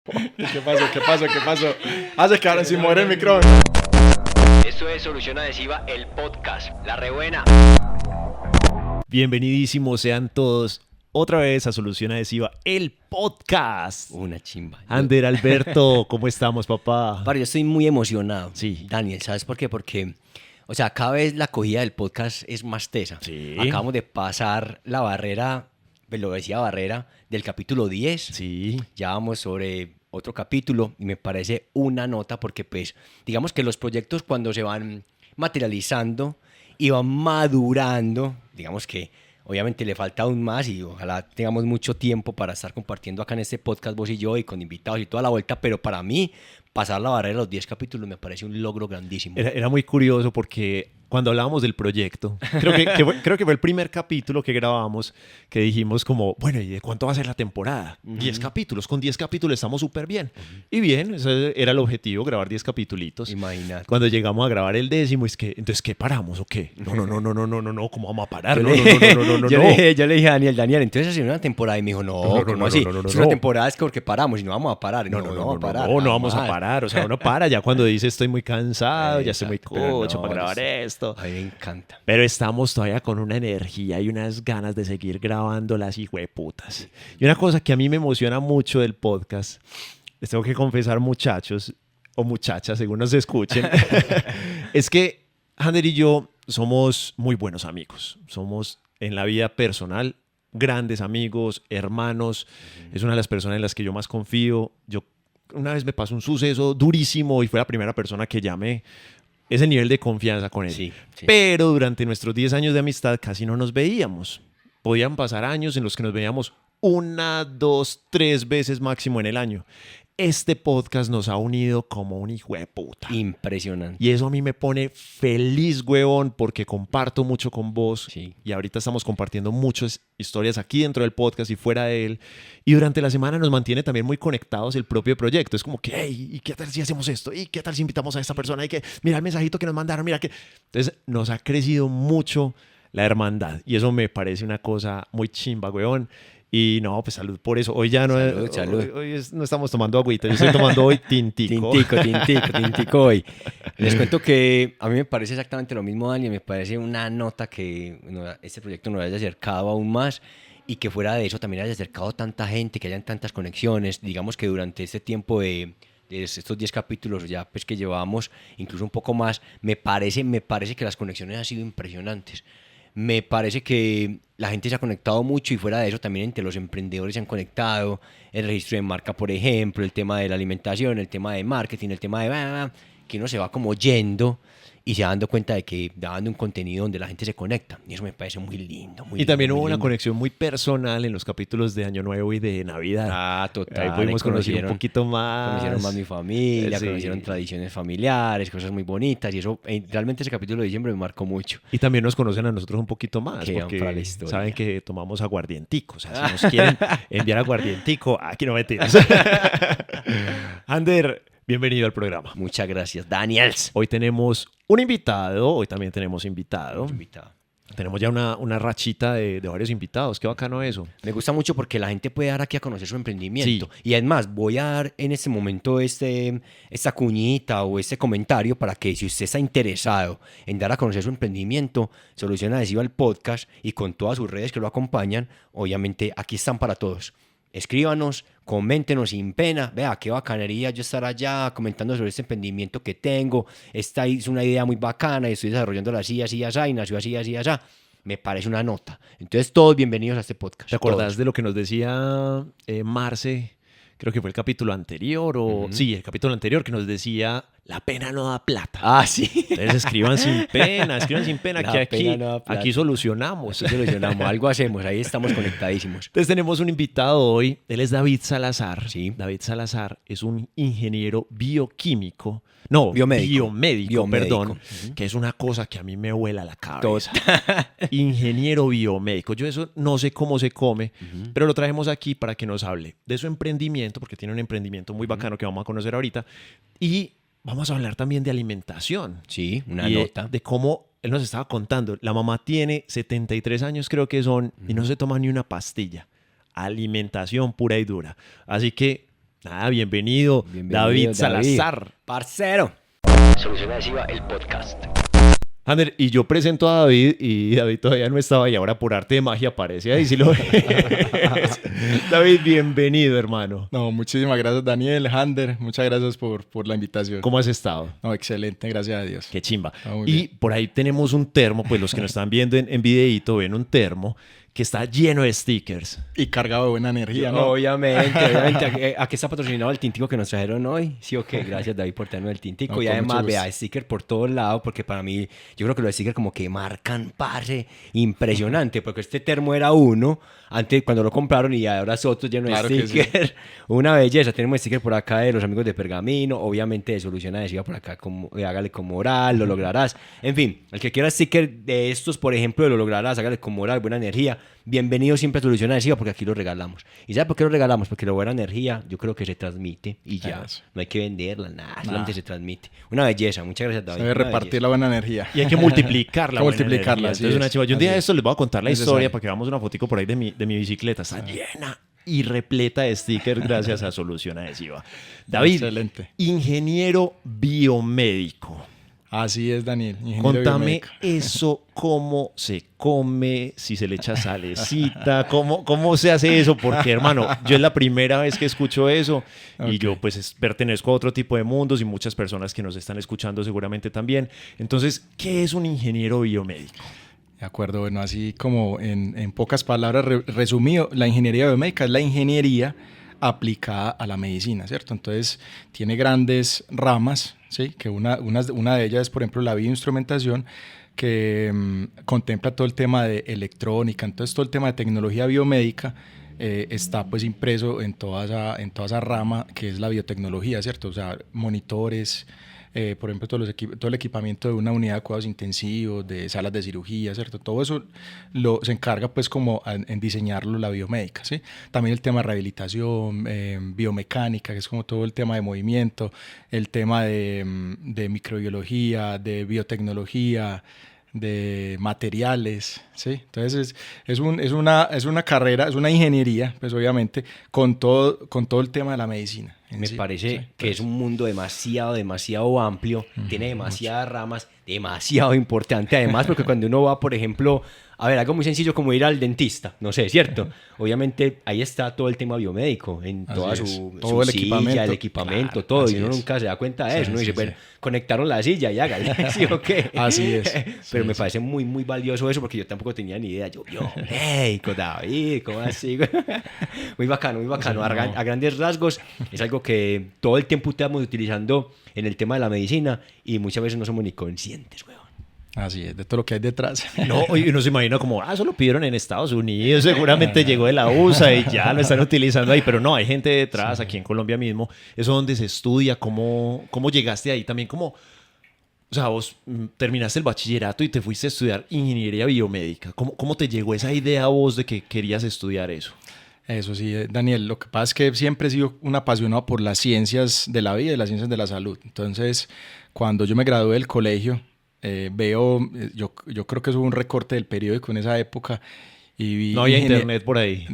¿Qué pasó? Hace que ahora sin mover el micrófono. Esto es Solución Adhesiva, el podcast, la rebuena. Bienvenidísimos sean todos otra vez a Solución Adhesiva, el podcast. Una chimba. Ander Alberto, ¿cómo estamos, papá? Yo estoy muy emocionado. Sí. Daniel, ¿sabes por qué? Porque, cada vez la acogida del podcast es más tesa. Sí. Acabamos de pasar la barrera, lo decía barrera, del capítulo 10. Sí. Ya vamos sobre otro capítulo y me parece una nota porque, digamos que los proyectos cuando se van materializando y van madurando, digamos que obviamente le falta aún más y ojalá tengamos mucho tiempo para estar compartiendo acá en este podcast vos y yo y con invitados y toda la vuelta, pero para mí pasar la barrera de los 10 capítulos me parece un logro grandísimo. Era muy curioso porque cuando hablábamos del proyecto, creo que fue el primer capítulo que grabamos que dijimos como, bueno, ¿y de cuánto va a ser la temporada? 10 capítulos, con 10 capítulos estamos súper bien. Y bien, ese era el objetivo, grabar 10 capítulos. Imagínate. Cuando llegamos a grabar el 10º, es que, entonces, ¿qué paramos o qué? No, ¿cómo vamos a parar? Yo le dije a Daniel, entonces hacer una temporada y me dijo, ¿cómo así? Es una temporada es porque paramos y no vamos a parar. No vamos a parar. O sea, uno para ya cuando dice estoy muy cansado, ya estoy muy cocho para grabar esto. A mí me encanta. Pero estamos todavía con una energía y unas ganas de seguir grabando las hijueputas. Y una cosa que a mí me emociona mucho del podcast, les tengo que confesar, muchachos o muchachas, según nos escuchen, es que Ander y yo somos muy buenos amigos. Somos en la vida personal grandes amigos, hermanos. Es una de las personas en las que yo más confío. Una vez me pasó un suceso durísimo y fue la primera persona que llamé. Ese nivel de confianza con él. Sí. Pero durante nuestros 10 años de amistad casi no nos veíamos. Podían pasar años en los que nos veíamos 1, 2, 3 veces máximo en el año. Este podcast nos ha unido como un hijo de puta. Impresionante. Y eso a mí me pone feliz, huevón, porque comparto mucho con vos. Sí. Y ahorita estamos compartiendo muchas historias aquí dentro del podcast y fuera de él. Y durante la semana nos mantiene también muy conectados el propio proyecto. Es como que, hey, ¿y qué tal si hacemos esto? ¿Y qué tal si invitamos a esta persona? Y que, mira el mensajito que nos mandaron, mira que... Entonces nos ha crecido mucho la hermandad. Y eso me parece una cosa muy chimba, huevón. Y no, pues salud por eso. Hoy ya no, Salud. Hoy no estamos tomando agüita, yo estoy tomando hoy tintico. Tintico hoy. Les cuento que a mí me parece exactamente lo mismo, Dani. Me parece una nota que este proyecto nos haya acercado aún más y que fuera de eso también haya acercado tanta gente, que hayan tantas conexiones. Digamos que durante este tiempo de estos 10 capítulos ya pues que llevamos, incluso un poco más, me parece que las conexiones han sido impresionantes. Me parece que la gente se ha conectado mucho y fuera de eso también entre los emprendedores se han conectado, el registro de marca, por ejemplo, el tema de la alimentación, el tema de marketing, el tema de que uno se va como yendo y se va dando cuenta de que va dando un contenido donde la gente se conecta. Y eso me parece muy lindo. Y también hubo una conexión muy personal en los capítulos de Año Nuevo y de Navidad. Ah, total. Ahí pudimos conocer un poquito más. Conocieron más mi familia, sí. Conocieron tradiciones familiares, cosas muy bonitas. Y eso, realmente ese capítulo de diciembre me marcó mucho. Y también nos conocen a nosotros un poquito más. Que porque para la historia. Saben que tomamos aguardientico. O sea, si nos quieren enviar aguardientico, aquí no metidas. Ander, bienvenido al programa. Muchas gracias, Daniels. Hoy tenemos un invitado, hoy también tenemos invitado. Tenemos ya una rachita de varios invitados. Qué bacano eso. Me gusta mucho porque la gente puede dar aquí a conocer su emprendimiento. Sí. Y además, voy a dar en este momento esta cuñita o este comentario para que si usted está interesado en dar a conocer su emprendimiento, Solución Adhesiva el podcast y con todas sus redes que lo acompañan, obviamente aquí están para todos. Escríbanos, coméntenos sin pena. Vea, qué bacanería yo estar allá comentando sobre este emprendimiento que tengo. Esta es una idea muy bacana y estoy desarrollándola así, y nació así. Me parece una nota. Entonces, todos bienvenidos a este podcast. ¿Te acordás de lo que nos decía Marce? Creo que fue el capítulo anterior Sí, el capítulo anterior que nos decía la pena no da plata. Ah, sí. Entonces escriban sin pena, que aquí solucionamos. Algo hacemos, ahí estamos conectadísimos. Entonces tenemos un invitado hoy, él es David Salazar. Sí. David Salazar es un ingeniero biomédico, perdón, que es una cosa que a mí me vuela la cabeza. Ingeniero biomédico, yo eso no sé cómo se come, pero lo traemos aquí para que nos hable de su emprendimiento, porque tiene un emprendimiento muy bacano que vamos a conocer ahorita, y vamos a hablar también de alimentación. Sí, una y nota. De cómo él nos estaba contando. La mamá tiene 73 años, creo que son, y no se toma ni una pastilla. Alimentación pura y dura. Así que Nada, bienvenido, David Salazar. Parcero. Solución Adhesiva, el podcast. Ander, y yo presento a David y David todavía no estaba y ahora por arte de magia aparece ahí, si lo ves. David, bienvenido, hermano. No, muchísimas gracias, Daniel, Ander, muchas gracias por la invitación. ¿Cómo has estado? No, excelente, gracias a Dios. Qué chimba. Muy Y bien. por ahí tenemos un termo, pues los que nos están viendo en videíto ven un termo que está lleno de stickers. Y cargado de buena energía, ¿no? Obviamente. ¿A qué está patrocinado el tintico que nos trajeron hoy? Sí, ok, gracias David por traernos el tintico. No, y con además, mucho gusto. vea, sticker por todos lados, porque para mí, yo creo que los stickers como que marcan, parce, impresionante, porque este termo era uno, antes cuando lo compraron y ahora es otro lleno de Claro que stickers. Una belleza. Tenemos sticker por acá de los amigos de Pergamino, obviamente de Solución Adhesiva por acá, como, hágale con moral, lo lograrás. En fin, el que quiera sticker de estos, por ejemplo, de lo lograrás, hágale con moral, buena energía. Bienvenido siempre a Solución Adhesiva porque aquí lo regalamos. ¿Y sabe por qué lo regalamos? Porque la buena energía yo creo que se transmite y ya. Eso. No hay que venderla, nada, solamente se transmite. Una belleza, muchas gracias David. Se debe Una repartir belleza. la buena energía. Y hay que multiplicarla. Hay que multiplicarla, buena así energía. Entonces, es, una chiva. Yo un día así de es. esto les voy a contar la Necesario. historia para que veamos una fotico por ahí de mi bicicleta. Está llena y repleta de stickers gracias a Solución Adhesiva. David, Excelente. ingeniero biomédico. Así es, Daniel. Ingeniero Contame biomédico. eso, cómo se come, si se le echa salecita, cómo se hace eso, porque hermano, yo es la primera vez que escucho eso y Ok. yo pues pertenezco a otro tipo de mundos y muchas personas que nos están escuchando seguramente también. Entonces, ¿qué es un ingeniero biomédico? De acuerdo, bueno, así como en pocas palabras resumido, la ingeniería biomédica es la ingeniería aplicada a la medicina, ¿cierto? Entonces, tiene grandes ramas, ¿sí? Que una de ellas es, por ejemplo, la bioinstrumentación, que contempla todo el tema de electrónica, entonces todo el tema de tecnología biomédica está pues impreso en toda esa rama que es la biotecnología, ¿cierto? O sea, monitores, por ejemplo, todo el equipamiento de una unidad de cuidados intensivos, de salas de cirugía, ¿cierto? Todo eso se encarga pues como en diseñarlo la biomédica, ¿sí? También el tema de rehabilitación, biomecánica, que es como todo el tema de movimiento, el tema de microbiología, de biotecnología, de materiales, ¿sí? Entonces es una carrera, es una ingeniería, pues obviamente, con todo el tema de la medicina. Me parece que es un mundo demasiado amplio, tiene demasiadas ramas, demasiado importante. Además, porque cuando uno va, por ejemplo, a ver, algo muy sencillo como ir al dentista, no sé, ¿cierto? Obviamente ahí está todo el tema biomédico, en toda Todo el silla, equipamiento. el equipamiento, Claro, todo. así Y uno es. nunca se da cuenta de Sí, eso. Uno sí, dice, sí. bueno, conectaron la silla y hágale, ¿sí o qué? Así es. Pero Sí, me sí. parece muy valioso eso porque yo tampoco tenía ni idea. Yo, médico, David, ¿cómo así? Muy bacano. A grandes rasgos es algo que todo el tiempo estamos utilizando en el tema de la medicina y muchas veces no somos ni conscientes, weón. Así es, de todo lo que hay detrás. No, y uno se imagina como, eso lo pidieron en Estados Unidos, seguramente llegó de la USA y ya lo están utilizando ahí, pero no, hay gente detrás, aquí en Colombia mismo, eso donde se estudia, cómo llegaste ahí, también como, o sea, vos terminaste el bachillerato y te fuiste a estudiar ingeniería biomédica, ¿cómo te llegó esa idea a vos de que querías estudiar eso? Eso sí, Daniel, lo que pasa es que siempre he sido un apasionado por las ciencias de la vida y las ciencias de la salud. Entonces, cuando yo me gradué del colegio, yo creo que eso fue un recorte del periódico en esa época. Y vi No había internet por ahí.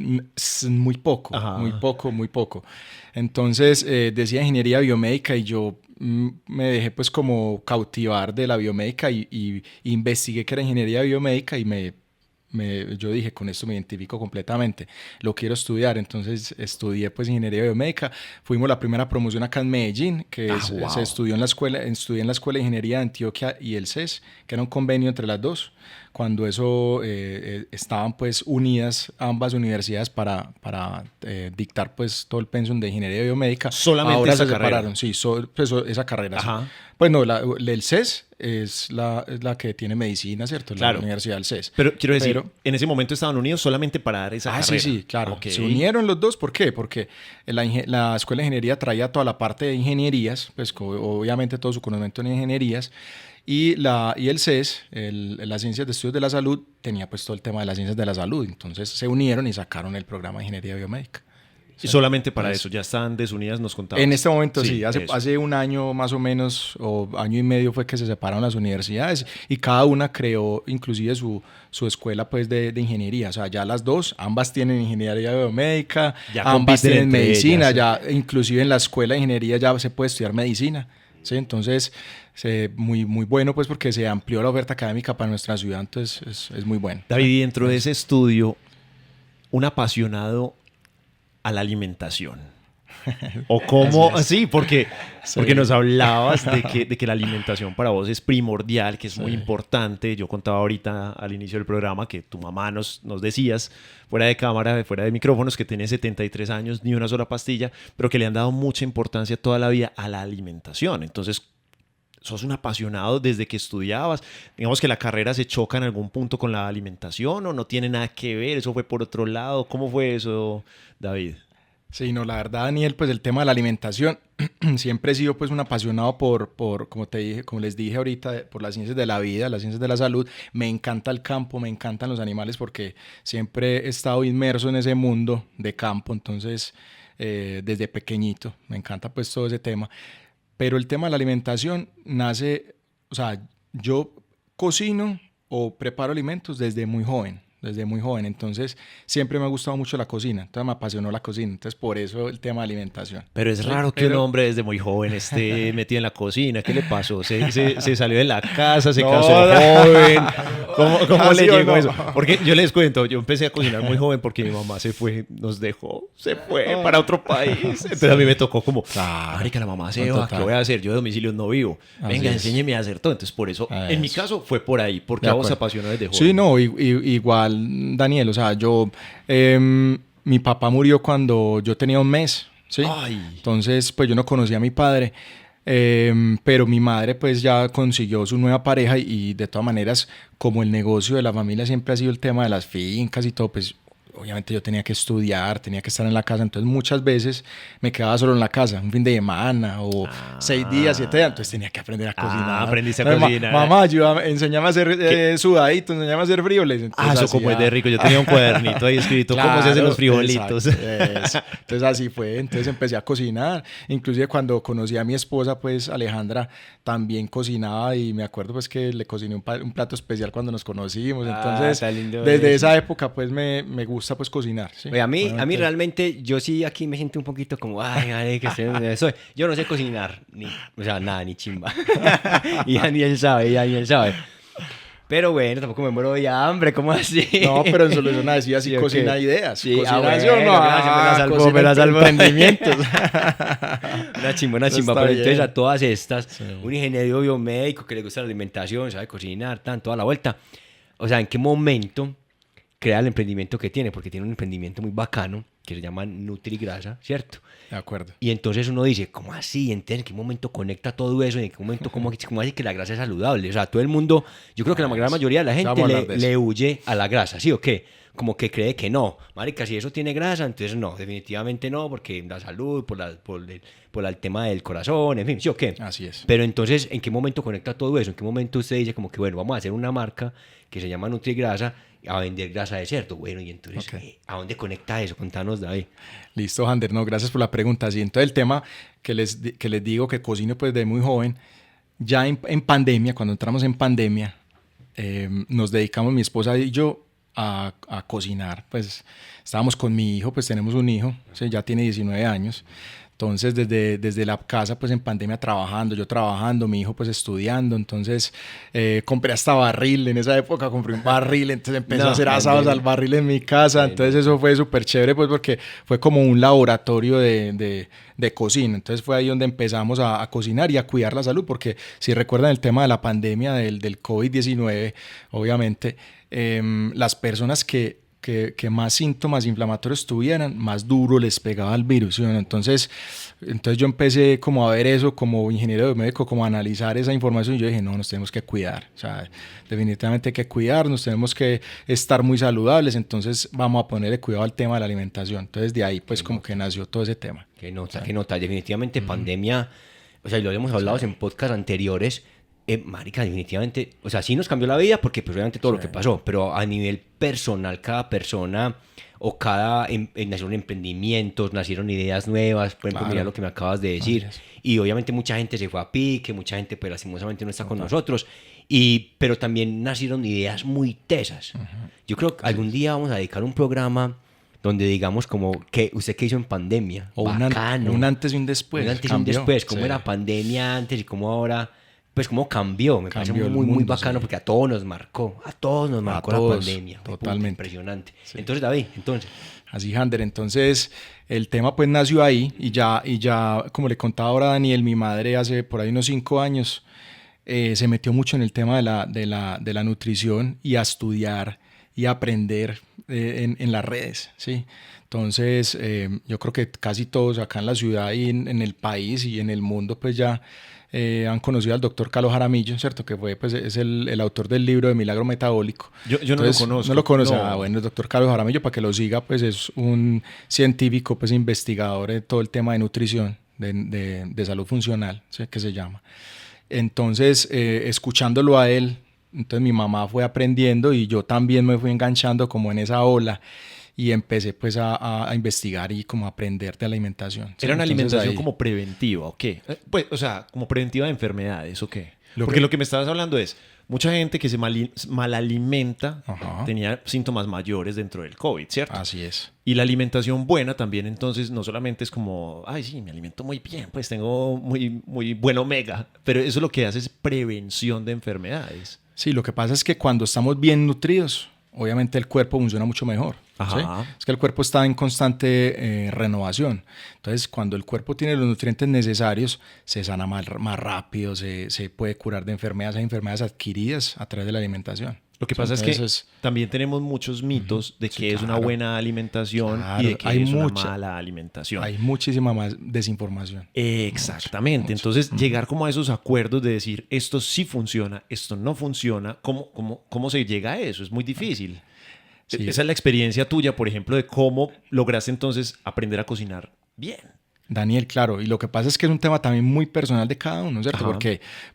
Muy poco, Ajá. muy poco. Entonces decía ingeniería biomédica y yo me dejé pues como cautivar de la biomédica y investigué que era ingeniería biomédica y yo dije, con esto me identifico completamente, lo quiero estudiar. Entonces estudié pues ingeniería biomédica, fuimos la primera promoción acá en Medellín, Wow. se estudió estudié en la Escuela de Ingeniería de Antioquia y el CES, que era un convenio entre las dos, cuando eso estaban pues unidas ambas universidades para dictar pues todo el pensum de ingeniería biomédica. Solamente ahora esa se carrera. separaron, sí, esa carrera. Sí. Ajá. Pues no, el CES es la que tiene medicina, ¿cierto? Claro. La Universidad del CES. Pero quiero decir, en ese momento estaban unidos solamente para dar esa carrera. Sí, claro. Ok. Se unieron los dos. ¿Por qué? Porque la Escuela de Ingeniería traía toda la parte de ingenierías, pues obviamente todo su conocimiento en ingenierías, y el CES, las Ciencias de Estudios de la Salud, tenía pues todo el tema de las ciencias de la salud. Entonces se unieron y sacaron el programa de Ingeniería Biomédica. Y solamente para eso, ya están desunidas, nos contabas. En este momento sí, eso. hace un año más o menos, o año y medio fue que se separaron las universidades y cada una creó inclusive su escuela pues de ingeniería. O sea, ya las dos, ambas tienen ingeniería biomédica, Ya ambas compiten tienen entre medicina, ellas. ya inclusive en la escuela de ingeniería ya se puede estudiar medicina. ¿Sí? Entonces, muy, muy bueno pues porque se amplió la oferta académica para nuestra ciudad, entonces es muy bueno. David, y dentro de ese estudio, un apasionado a la alimentación. O cómo, sí, porque nos hablabas de que la alimentación para vos es primordial, que es muy importante. Yo contaba ahorita al inicio del programa que tu mamá nos decías, fuera de cámara, fuera de micrófonos, que tiene 73 años, ni una sola pastilla, pero que le han dado mucha importancia toda la vida a la alimentación. Entonces, sos un apasionado desde que estudiabas. Digamos que la carrera se choca en algún punto con la alimentación o no tiene nada que ver, eso fue por otro lado. ¿Cómo fue eso, David? Sí, no, la verdad, Daniel, pues el tema de la alimentación, siempre he sido pues un apasionado como te dije, como les dije ahorita, por las ciencias de la vida, las ciencias de la salud. Me encanta el campo, me encantan los animales porque siempre he estado inmerso en ese mundo de campo, entonces desde pequeñito me encanta pues todo ese tema. Pero el tema de la alimentación nace, o sea, yo cocino o preparo alimentos desde muy joven, entonces siempre me ha gustado mucho la cocina, entonces me apasionó la cocina, entonces por eso el tema de alimentación. Pero es raro que un hombre desde muy joven esté metido en la cocina. ¿Qué le pasó? ¿Se salió de la casa? ¿Se casó joven? ¿Cómo le llegó eso? Porque yo les cuento, yo empecé a cocinar muy joven porque mi mamá se fue, nos dejó, se fue para otro país. Entonces a mí me tocó como, marica, la mamá se va, ¿qué voy a hacer? Yo de domicilio no vivo. Venga, enséñeme a hacer todo. Entonces por eso, en mi caso fue por ahí, porque a vos se apasionó desde joven. Sí, no, igual, Daniel, o sea, mi papá murió cuando yo tenía un mes, ¿sí? Ay. Entonces, pues yo no conocía a mi padre, pero mi madre pues ya consiguió su nueva pareja y de todas maneras, como el negocio de la familia siempre ha sido el tema de las fincas y todo, pues obviamente yo tenía que estudiar, tenía que estar en la casa, entonces muchas veces me quedaba solo en la casa, un fin de semana o 6 días, 7 días, entonces tenía que aprender a cocinar. Aprendiste a cocinar. Mamá, ayúdame, enséñame a hacer sudadito, enséñame a hacer frijoles. Eso como es de rico, yo tenía un cuadernito ahí escrito cómo se hacen los frijolitos. Entonces así fue, entonces empecé a cocinar, inclusive cuando conocí a mi esposa, pues Alejandra también cocinaba y me acuerdo pues que le cociné un plato especial cuando nos conocimos, entonces desde esa época pues me gusta pues cocinar. ¿Sí? Oye, a mí realmente, yo sí aquí me siento un poquito como, ay, que soy. Yo no sé cocinar, o sea, nada, ni chimba. y Daniel sabe. Pero bueno, tampoco me muero de hambre, ¿cómo así? No, pero en Solución decía así, cocina okay. ideas. Sí, cocina bueno, me la salvo. Emprendimientos. una chimba. Pero entonces a todas estas, un ingeniero biomédico que le gusta la alimentación, sabe cocinar, toda la vuelta. O sea, ¿en qué momento crea el emprendimiento que tiene? Porque tiene un emprendimiento muy bacano que se llama Nutrigrasa, ¿cierto? De acuerdo. Y entonces uno dice, ¿cómo así? ¿En qué momento conecta todo eso? ¿En qué momento, cómo hace que la grasa es saludable? O sea, todo el mundo, yo creo que la gran mayoría de la gente le huye a la grasa, ¿sí o qué? Como que cree que no. Marica, si eso tiene grasa, entonces no, definitivamente no, porque la salud, por el tema del corazón, en fin, ¿sí o qué? Así es. Pero entonces, ¿en qué momento conecta todo eso? ¿En qué momento usted dice como que, bueno, vamos a hacer una marca que se llama Nutrigrasa a vender grasa de cerdo? Bueno, y entonces, ¿a dónde conecta eso? Contanos, David. Listo, Ander, no, gracias por la pregunta. Sí, entonces el tema que les digo que cocino pues de muy joven, ya en pandemia, cuando entramos en pandemia, nos dedicamos mi esposa y yo a cocinar. Pues estábamos con mi hijo, pues tenemos un hijo, ¿sí? Ya tiene 19 años. Entonces, desde la casa, pues en pandemia yo trabajando, mi hijo pues estudiando, entonces compré hasta barril, en esa época compré un barril, entonces empecé a hacer asados al barril en mi casa, entonces eso fue súper chévere pues porque fue como un laboratorio de cocina, entonces fue ahí donde empezamos a cocinar y a cuidar la salud, porque si recuerdan el tema de la pandemia del COVID-19, obviamente las personas que más síntomas inflamatorios tuvieran, más duro les pegaba el virus, ¿sí? Entonces yo empecé como a ver eso como ingeniero biomédico, como a analizar esa información y yo dije, no, nos tenemos que cuidar, o sea, definitivamente hay que cuidarnos, tenemos que estar muy saludables, entonces vamos a ponerle cuidado al tema de la alimentación. Entonces de ahí pues como que nació todo ese tema. Qué nota, definitivamente pandemia, o sea, y lo habíamos hablado en podcasts anteriores. Marica, definitivamente, o sea, sí nos cambió la vida porque pues obviamente todo lo que pasó, pero a nivel personal, cada persona, o nacieron emprendimientos, nacieron ideas nuevas, por ejemplo, Claro. mira lo que me acabas de decir. Así es. Y obviamente mucha gente se fue a pique, mucha gente pues lastimosamente no está con nosotros, pero también nacieron ideas muy tesas. Yo creo que algún día vamos a dedicar un programa donde digamos como, ¿usted qué hizo en pandemia? O Bacano. un antes y un después. Un antes y un cambió. después, cómo Sí. era pandemia antes y cómo ahora, pues cómo cambió. Me parece Cambió el muy, muy mundo, bacano sí. porque a todos nos marcó la todos, pandemia. Puta, totalmente. impresionante. Entonces, David, Así, Hander. Entonces, el tema pues nació ahí y ya, como le contaba ahora a Daniel, mi madre hace por ahí unos 5 años se metió mucho en el tema de la nutrición y a estudiar y a aprender en las redes, ¿sí? Entonces, yo creo que casi todos acá en la ciudad y en el país y en el mundo pues ya han conocido al doctor Carlos Jaramillo, ¿cierto? Que fue, pues, es el autor del libro de Milagro Metabólico. Yo no Entonces, lo conozco. ¿No lo conoce? No. Ah, bueno, el doctor Carlos Jaramillo, para que lo siga, pues es un científico, pues investigador de todo el tema de nutrición, de salud funcional, ¿sí? Que se llama. Entonces, escuchándolo a él, entonces mi mamá fue aprendiendo y yo también me fui enganchando como en esa ola y empecé pues a investigar y como a aprender de alimentación. ¿Sí? ¿Era una Entonces, alimentación ahí- como preventiva o qué? Pues, o sea, como preventiva de enfermedades o qué. Lo Porque que- lo que me estabas hablando es, mucha gente que se malalimenta Ajá. tenía síntomas mayores dentro del COVID, ¿cierto? Así es. Y la alimentación buena también, entonces, no solamente es como, ay, sí, me alimento muy bien, pues tengo muy, muy buen omega, pero eso lo que hace es prevención de enfermedades. Sí, lo que pasa es que cuando estamos bien nutridos, obviamente el cuerpo funciona mucho mejor. ¿sí? Ajá. Es que el cuerpo está en constante renovación. Entonces, cuando el cuerpo tiene los nutrientes necesarios, se sana más rápido, se puede curar de enfermedades adquiridas a través de la alimentación. Lo que pasa es que Entonces, también tenemos muchos mitos de Sí, que es una claro. buena alimentación Claro, y de que hay es mucha- una mala alimentación. hay muchísima más desinformación. Exactamente. Entonces, llegar como a esos acuerdos de decir esto sí funciona, esto no funciona, ¿cómo se llega a eso? Es muy difícil. Sí. Esa es la experiencia tuya, por ejemplo, de cómo lograste entonces aprender a cocinar bien. Daniel, claro, y lo que pasa es que es un tema también muy personal de cada uno, ¿cierto? Ajá.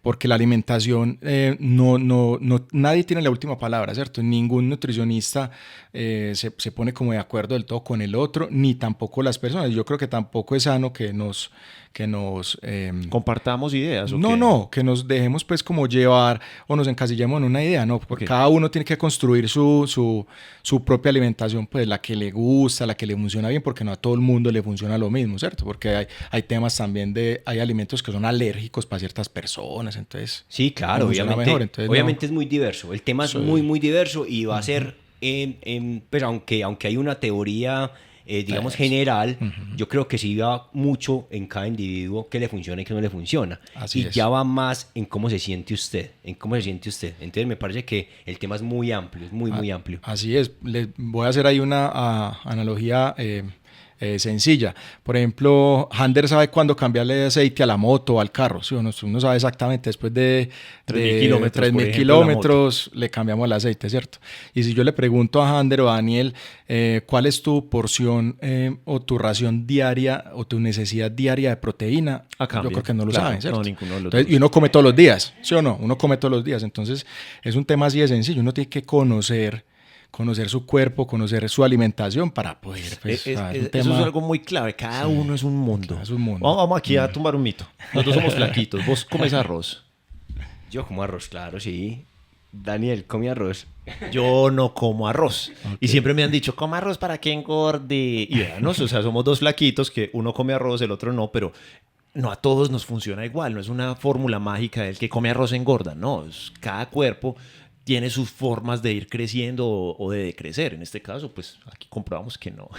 Porque la alimentación, nadie tiene la última palabra, ¿cierto? Ningún nutricionista se pone como de acuerdo del todo con el otro, ni tampoco las personas. Yo creo que tampoco es sano que nos Compartamos ideas. ¿O qué? no, que nos dejemos pues como llevar o nos encasillemos en una idea, no, porque Ok. cada uno tiene que construir su propia alimentación, pues la que le gusta, la que le funciona bien, porque no a todo el mundo le funciona lo mismo, ¿cierto? Porque hay temas también hay alimentos que son alérgicos para ciertas personas, entonces... sí, claro, funciona obviamente, mejor, entonces obviamente es muy diverso. El tema es Sí. muy, muy diverso y va a ser, pues aunque hay una teoría, digamos, Eso. general, yo creo que sí va mucho en cada individuo que le funciona y que no le funciona. Así y es. ya va más en cómo se siente usted, Entonces me parece que el tema es muy amplio, es muy, muy amplio. Así es. Les voy a hacer ahí una analogía sencilla. Por ejemplo, Hander sabe cuándo cambiarle aceite a la moto o al carro. ¿Sí? Uno sabe exactamente después de 3.000 kilómetros, 3.000 por ejemplo, kilómetros le cambiamos el aceite, ¿cierto? Y si yo le pregunto a Hander o a Daniel cuál es tu porción o tu ración diaria o tu necesidad diaria de proteína, Cambia. yo creo que no lo Claro, saben, ¿cierto? no, ninguno de los Entonces, dos. y uno come todos los días, ¿sí o no? Uno come todos los días. Entonces, es un tema así de sencillo. Uno tiene que conocer su cuerpo, conocer su alimentación para poder... Pues, Eso un es tema- algo muy clave. Cada uno es un mundo. cada es un mundo. Vamos aquí a tumbar un mito. Nosotros somos flaquitos. Vos comes arroz. Yo como arroz, claro, sí. Daniel, come arroz. Yo no como arroz. Y siempre me han dicho, coma arroz para que engorde. Y veanos, o sea, somos dos flaquitos que uno come arroz, el otro no, pero no a todos nos funciona igual. No es una fórmula mágica del que come arroz engorda. No, cada cuerpo tiene sus formas de ir creciendo o de decrecer. En este caso, pues aquí comprobamos que no.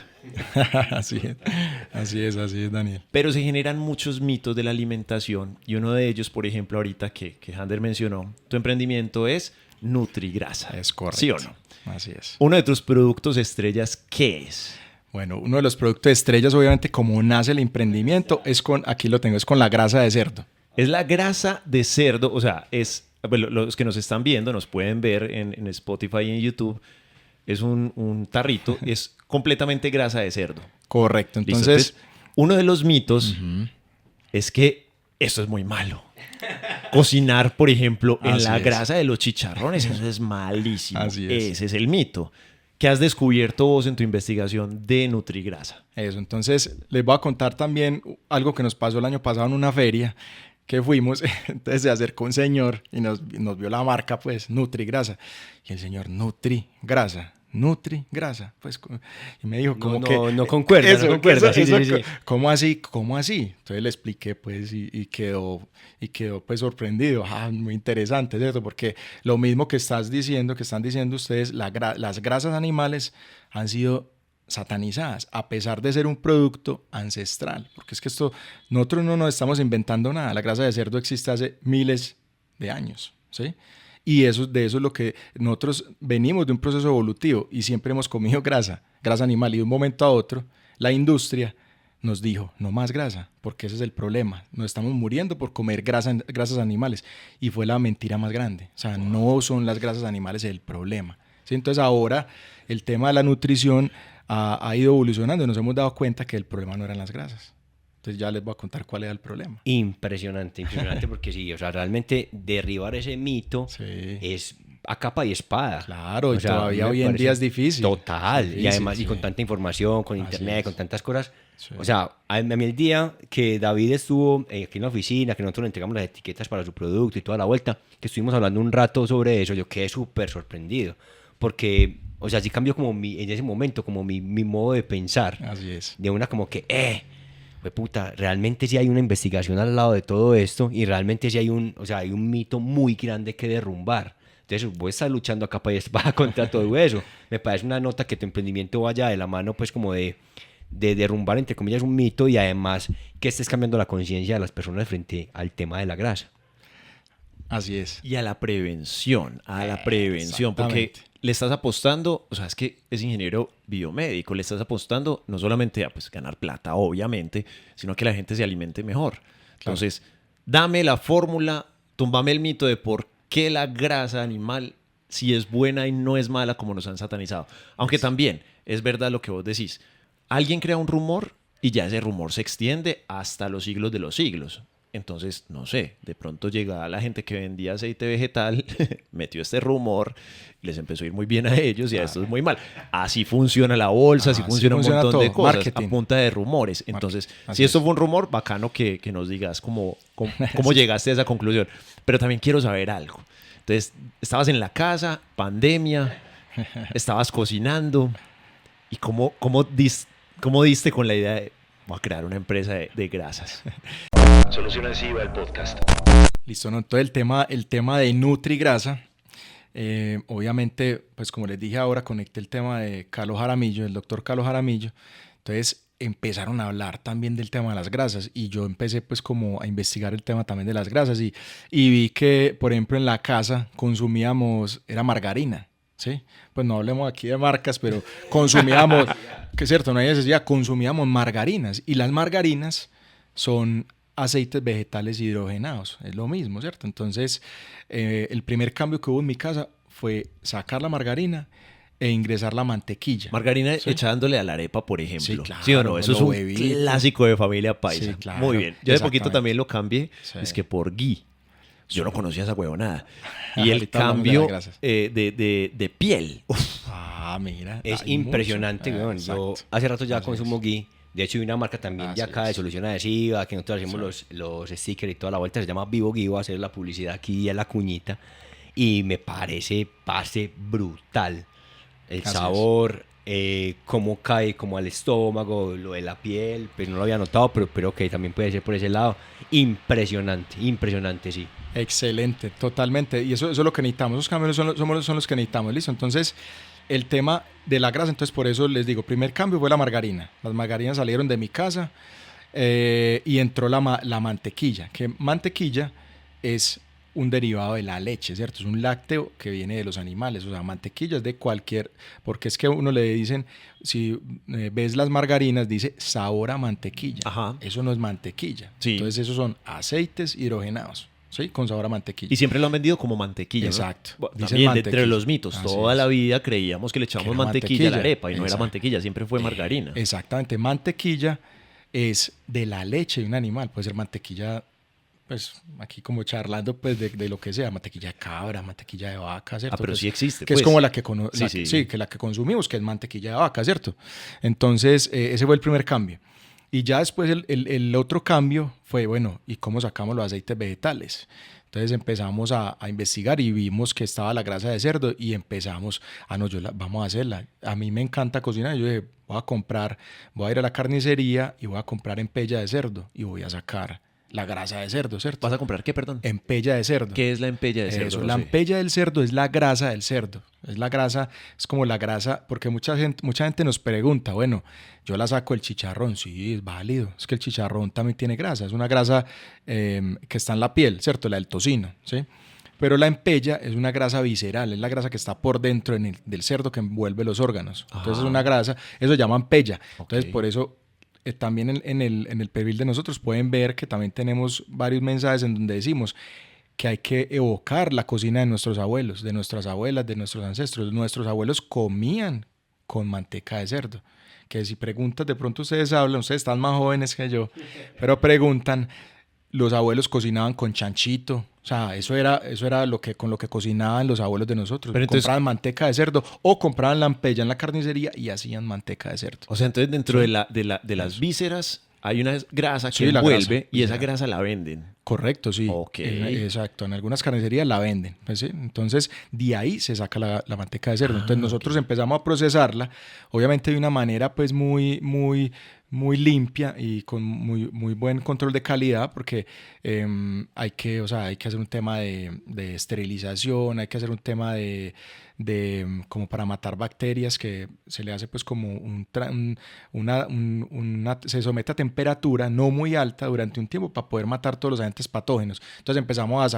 así es, Daniel. Pero se generan muchos mitos de la alimentación y uno de ellos, por ejemplo, ahorita que Hander mencionó, tu emprendimiento es Nutrigrasa. Es correcto. ¿Sí o no? Así es. Uno de tus productos estrellas, ¿qué es? Bueno, uno de los productos estrellas, obviamente, como nace el emprendimiento, aquí lo tengo, es con la grasa de cerdo. Es la grasa de cerdo, o sea, bueno, los que nos están viendo nos pueden ver en Spotify y en YouTube. Es un tarrito, es completamente grasa de cerdo. Correcto. ¿Listo? Entonces, uno de los mitos es que esto es muy malo. Cocinar, por ejemplo, en Así la es. grasa de los chicharrones, eso es malísimo. Así es. Ese es el mito. ¿Qué has descubierto vos en tu investigación de Nutrigrasa? Eso, entonces les voy a contar también algo que nos pasó el año pasado en una feria que fuimos. Entonces se acercó un señor y nos vio la marca, pues, Nutrigrasa. Y el señor, Nutrigrasa, pues, y me dijo como que... No concuerda, eso, no concuerda. eso, Sí. ¿Cómo así? Entonces le expliqué, pues, y quedó pues sorprendido. Muy interesante, ¿cierto? Porque lo mismo que están diciendo ustedes, las grasas animales han sido satanizadas, a pesar de ser un producto ancestral, porque es que nosotros no nos estamos inventando nada. La grasa de cerdo existe hace miles de años, ¿sí? Y de eso es lo que nosotros venimos de un proceso evolutivo y siempre hemos comido grasa animal, y de un momento a otro la industria nos dijo, no más grasa, porque ese es el problema. Nos estamos muriendo por comer grasas animales, y fue la mentira más grande. O sea, no son las grasas animales el problema, ¿sí? Entonces ahora el tema de la nutrición ha ido evolucionando y nos hemos dado cuenta que el problema no eran las grasas. Entonces ya les voy a contar cuál era el problema. Impresionante porque sí, o sea, realmente derribar ese mito es a capa y espada. Claro, o y sea, todavía hoy en día es difícil. Total, Difícil, y además sí. y con tanta información, con internet, con tantas cosas. Sí. O sea, a mí el día que David estuvo aquí en la oficina, que nosotros le entregamos las etiquetas para su producto y toda la vuelta, que estuvimos hablando un rato sobre eso, yo quedé súper sorprendido, porque, o sea, sí cambió como en ese momento, como mi modo de pensar. Así es. De una como que, puta, realmente sí hay una investigación al lado de todo esto y realmente sí hay hay un mito muy grande que derrumbar. Entonces vos estás luchando a capa y espada contra todo eso. Me parece una nota que tu emprendimiento vaya de la mano, pues, como de derrumbar, entre comillas, un mito, y además que estés cambiando la conciencia de las personas frente al tema de la grasa. Así es. Y a la prevención, porque Exactamente. le estás apostando, o sea, es que es ingeniero biomédico, le estás apostando no solamente a pues, ganar plata, obviamente, sino a que la gente se alimente mejor. Entonces, dame la fórmula, túmbame el mito de por qué la grasa animal si es buena y no es mala como nos han satanizado. Aunque también es verdad lo que vos decís. Alguien crea un rumor y ya ese rumor se extiende hasta los siglos de los siglos. Entonces, no sé, de pronto llega la gente que vendía aceite vegetal, metió este rumor, les empezó a ir muy bien a ellos y a estos muy mal. Así funciona la bolsa, así funciona un montón de cosas, marketing. a punta de rumores. Entonces, si Así esto es. fue un rumor, bacano que nos digas cómo llegaste a esa conclusión. Pero también quiero saber algo. Entonces, estabas en la casa, pandemia, estabas cocinando, y ¿cómo diste con la idea de voy a crear una empresa de grasas? Soluciones IVA, el podcast. Listo, ¿no? Entonces el tema de Nutrigrasa, obviamente, pues como les dije ahora, conecté el tema de Carlos Jaramillo, el doctor Carlos Jaramillo. Entonces empezaron a hablar también del tema de las grasas, y yo empecé pues como a investigar el tema también de las grasas, y vi que, por ejemplo, en la casa consumíamos, era margarina, ¿sí? Pues no hablemos aquí de marcas, pero consumíamos, que es cierto, no hay necesidad, consumíamos margarinas, y las margarinas son aceites vegetales hidrogenados, es lo mismo, ¿cierto? Entonces, el primer cambio que hubo en mi casa fue sacar la margarina e ingresar la mantequilla. Margarina ¿sí? echándole a la arepa, por ejemplo. Sí, claro, ¿Sí o no? Eso es un huevito. clásico de familia paisa. Sí, claro, Muy bien. Yo de poquito exactamente. también lo cambié, Sí. es que por ghee. Yo no conocía esa huevonada. Ah, Y el ahorita hablamos de cambio las grasas. de piel. Uf, Mira. Es hay impresionante, mucho. weón. Yo Exacto. hace rato ya Así consumo es. ghee. De hecho, hay una marca también de Así acá de es. solución adhesiva, que nosotros hacemos los stickers y toda la vuelta, se llama Vivo Ghee, voy a hacer la publicidad aquí a la cuñita, y me parece brutal el Así sabor, cómo cae como al estómago, lo de la piel, pues no lo había notado, pero que también puede ser por ese lado. Impresionante, sí. Excelente, totalmente. Y eso es lo que necesitamos. Esos cambios son los que necesitamos. Listo. Entonces, el tema de la grasa, entonces por eso les digo, primer cambio fue la margarina. Las margarinas salieron de mi casa, y entró la mantequilla. Que mantequilla es un derivado de la leche, ¿cierto? Es un lácteo que viene de los animales. O sea, mantequilla es de cualquier... Porque es que a uno le dicen, si ves las margarinas, dice sabor a mantequilla. Ajá. Eso no es mantequilla. Sí. Entonces esos son aceites hidrogenados, ¿sí? Con sabor a mantequilla. y siempre lo han vendido como mantequilla, ¿no? Exacto. Bueno, Dicen también mantequilla. entre los mitos. Así Toda es. la vida creíamos que le echábamos Que era mantequilla a la mantequilla. arepa y no era Exacto. mantequilla, siempre fue margarina. Exactamente. Mantequilla es de la leche de un animal. Puede ser mantequilla pues aquí como charlando pues de lo que sea, mantequilla de cabra, mantequilla de vaca, ¿cierto? Pero Pues, sí existe, que pues. es como la Sí. que la que consumimos, que es mantequilla de vaca, ¿cierto? Entonces, ese fue el primer cambio. Y ya después el otro cambio fue, bueno, ¿y cómo sacamos los aceites vegetales? Entonces empezamos a investigar y vimos que estaba la grasa de cerdo y empezamos, no, vamos a hacerla. A mí me encanta cocinar, yo dije, voy a ir a la carnicería y voy a comprar empella de cerdo y voy a sacar la grasa de cerdo, ¿cierto? ¿Vas a comprar qué, perdón? Empella de cerdo. ¿Qué es la empella de cerdo? Eso, No la sé. empella del cerdo es la grasa del cerdo. Es la grasa, es como la grasa, porque mucha gente nos pregunta, bueno, yo la saco del chicharrón, sí, es válido, es que el chicharrón también tiene grasa, es una grasa que está en la piel, ¿cierto? La del tocino, ¿sí? Pero la empella es una grasa visceral, es la grasa que está por dentro del cerdo que envuelve los órganos. Entonces es una grasa, eso se llama empella. Entonces por eso también en el perfil de nosotros pueden ver que también tenemos varios mensajes en donde decimos que hay que evocar la cocina de nuestros abuelos, de nuestras abuelas, de nuestros ancestros. Nuestros abuelos comían con manteca de cerdo. Que si preguntas, de pronto ustedes hablan, ustedes están más jóvenes que yo, pero preguntan, los abuelos cocinaban con chanchito. O sea, eso era con lo que cocinaban los abuelos de nosotros. Pero entonces, compraban manteca de cerdo o compraban la empella en la carnicería y hacían manteca de cerdo. o sea, entonces dentro de las vísceras hay una grasa que Sí, la envuelve grasa. y esa grasa la venden. Correcto, sí. Ok. Exacto. En algunas carnicerías la venden. Pues, ¿sí? Entonces, de ahí se saca la manteca de cerdo. Entonces, nosotros empezamos a procesarla, obviamente de una manera pues muy limpia y con muy buen control de calidad, porque hay que hacer un tema de esterilización, hay que hacer un tema de como para matar bacterias, que se le hace pues como se somete a temperatura no muy alta durante un tiempo para poder matar todos los agentes patógenos. Entonces empezamos a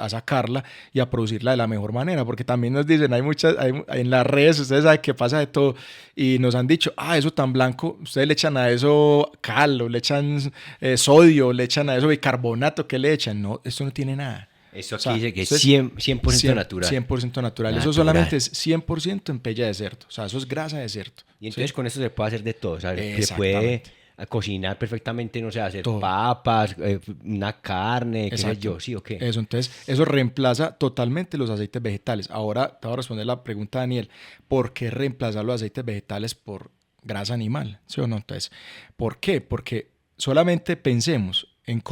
sacarla y a producirla de la mejor manera, porque también nos dicen, en las redes, ustedes saben que pasa de todo, y nos han dicho, eso tan blanco, ustedes le echan a eso cal, o le echan sodio, le echan a eso bicarbonato, ¿qué le echan? No, esto no tiene nada. Esto aquí O sea, dice que es esto es 100% natural. 100% natural. Eso Natural. solamente es 100% empella de cerdo. O sea, eso es grasa de cerdo. Y entonces ¿sí? con esto se puede hacer de todo. O sea, se puede Exactamente. cocinar perfectamente, no sé, hacer Todo. papas, una carne, qué sé Exacto. yo, ¿sí o qué? Eso, entonces, eso reemplaza totalmente los aceites vegetales. Ahora te voy a responder la pregunta, Daniel. ¿Por qué reemplazar los aceites vegetales por grasa animal? ¿Sí o no? Entonces, ¿por qué? Porque solamente pensemos en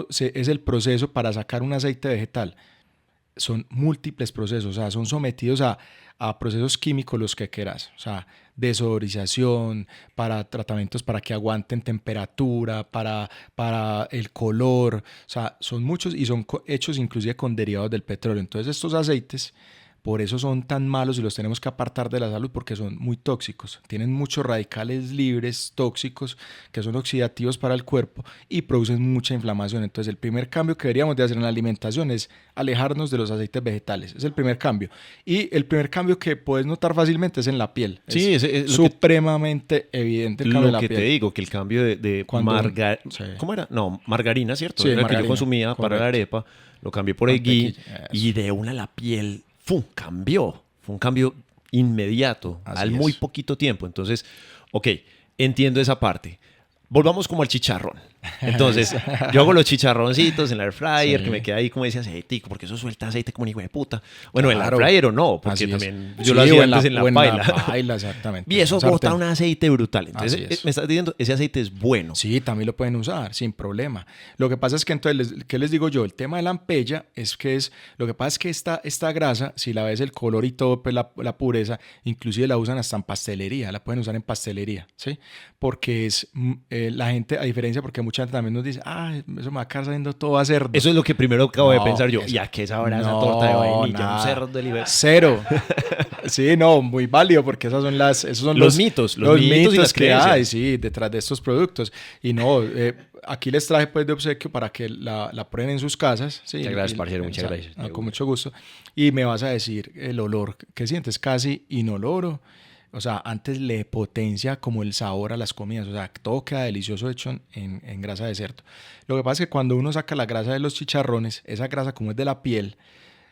es el proceso para sacar un aceite vegetal. Son múltiples procesos, o sea, son sometidos a procesos químicos los que quieras, o sea, desodorización, para tratamientos para que aguanten temperatura, para el color, o sea, son muchos y son hechos inclusive con derivados del petróleo. Entonces estos aceites, por eso son tan malos y los tenemos que apartar de la salud, porque son muy tóxicos. Tienen muchos radicales libres tóxicos que son oxidativos para el cuerpo y producen mucha inflamación. Entonces el primer cambio que deberíamos de hacer en la alimentación es alejarnos de los aceites vegetales. Es el primer cambio. Y el primer cambio que puedes notar fácilmente es en la piel. Sí, es lo supremamente evidente el cambio de Lo la que piel. te digo, que el cambio de Sí. ¿Cómo era? No, margarina, ¿cierto? Sí, Era el que yo margarina, consumía para la correcto. arepa. Lo cambié por el ghee Mantequilla, y de una la piel, ¡fum! Cambió. Fue un cambio inmediato, Así al es. muy poquito tiempo. Entonces, ok, entiendo esa parte. Volvamos como al chicharrón. Entonces, yo hago los chicharroncitos en el air fryer, Sí. que me queda ahí como ese aceitico, porque eso suelta aceite como un hijo de puta. Bueno, en el air Claro. fryer o no, porque Así es. también Sí, yo lo hacía o antes en la o paila. paila, exactamente. Y eso Sartén. bota un aceite brutal. Entonces, Así es. me estás diciendo, ese aceite es bueno. Sí, también lo pueden usar, sin problema. Lo que pasa es que entonces, ¿qué les digo yo? El tema de la ampella lo que pasa es que esta grasa, si la ves el color y todo, pues la pureza, inclusive la usan hasta en pastelería, la pueden usar en pastelería, ¿sí? Porque la gente, a diferencia, porque mucha gente también nos dice, eso me va a quedar saliendo todo a cerdo. Eso es lo que primero acabo de No, pensar yo. eso- ¿Y a qué sabrá esa No, torta de vainilla? nada. Un cerdo de libertad. Cero. Sí, no, muy válido, porque esos son Los mitos, los mitos y las que creencias. hay, sí, detrás de estos productos. Y no, aquí les traje pues de obsequio para que la prueben en sus casas. Sí, Muchas gracias, y- parcero, muchas o sea, gracias. con mucho gusto. Y me vas a decir el olor que sientes, casi inoloro. O sea, antes le potencia como el sabor a las comidas. O sea, todo queda delicioso hecho en grasa de cerdo. Lo que pasa es que cuando uno saca la grasa de los chicharrones, esa grasa como es de la piel,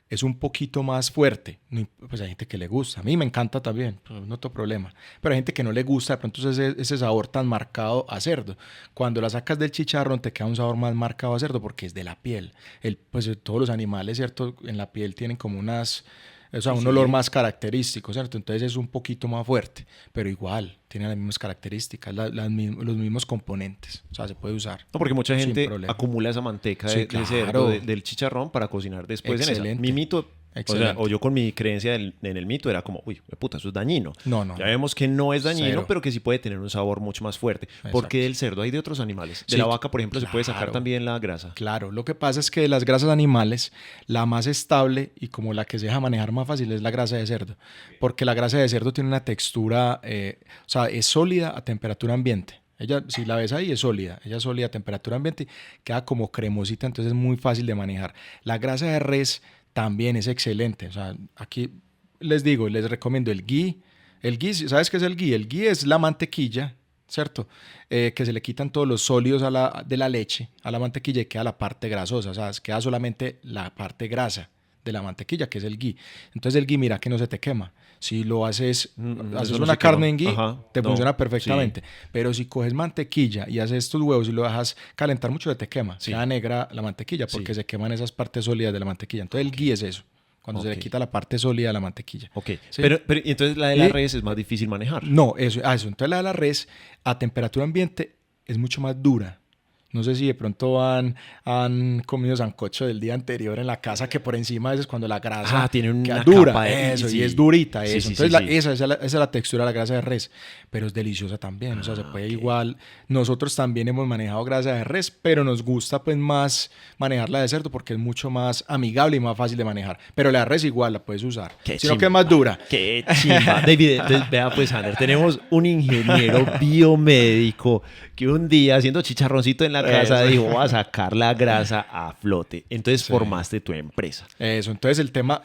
es un poquito más fuerte. Pues hay gente que le gusta. A mí me encanta también, pues no tengo problema. Pero hay gente que no le gusta de pronto ese sabor tan marcado a cerdo. Cuando la sacas del chicharrón te queda un sabor más marcado a cerdo porque es de la piel. Pues todos los animales, ¿cierto? En la piel tienen como un olor más característico, ¿cierto? Entonces es un poquito más fuerte, pero igual tiene las mismas características, los mismos componentes. O sea, se puede usar. No, porque mucha sin gente problema. acumula esa manteca Sí, de claro. cerdo, del chicharrón para cocinar después en esa. Excelente. Mi mito, Excelente. o yo con mi creencia en el mito era como, uy, puta, eso es dañino. No. Ya vemos que no es dañino, Cero. pero que sí puede tener un sabor mucho más fuerte. Porque del cerdo hay de otros animales. De Sí, la vaca, por ejemplo, se puede sacar claro. también la grasa. Claro, lo que pasa es que de las grasas animales, la más estable y como la que se deja manejar más fácil es la grasa de cerdo. Porque la grasa de cerdo tiene una textura, o sea, es sólida a temperatura ambiente. Ella, si la ves ahí, es sólida. Ella es sólida a temperatura ambiente, queda como cremosita, entonces es muy fácil de manejar. La grasa de res también es excelente. O sea, aquí les digo, les recomiendo el ghee. El ghee, ¿sabes qué es el ghee? El ghee es la mantequilla, ¿cierto? Que se le quitan todos los sólidos de la leche a la mantequilla y queda la parte grasosa. O sea, queda solamente la parte grasa de la mantequilla, que es el ghee. Entonces el ghee, mira que no se te quema. Si lo haces, haces eso no una se carne quema. en ghee, Ajá, te no, funciona perfectamente. Pero si coges mantequilla y haces estos huevos y lo dejas calentar mucho, se te quema. Sí. Queda negra la mantequilla porque Sí. se queman esas partes sólidas de la mantequilla. Entonces el ghee es eso, cuando se le Ok. quita la parte sólida de la mantequilla. Ok, Sí. pero y entonces la de la Y- res es más difícil manejar. No, eso. Entonces la de la res a temperatura ambiente es mucho más dura. No sé si de pronto han comido sancocho del día anterior en la casa, que por encima a veces cuando la grasa Tiene una queda dura, capa de- eso, sí. y es durita Sí, eso. sí, Entonces sí, sí. esa es la textura de la grasa de res, pero es deliciosa también. O sea, se puede ok. igual. Nosotros también hemos manejado grasa de res, pero nos gusta pues más manejarla de cerdo porque es mucho más amigable y más fácil de manejar. Pero la de res igual la puedes usar, Qué sino que chimba. es más dura. Qué chimba. David, entonces, vea pues, Ander, tenemos un ingeniero biomédico que un día haciendo chicharroncito en la casa Eso. dijo, voy a sacar la grasa a flote. Entonces Sí. formaste tu empresa. Eso, entonces el tema,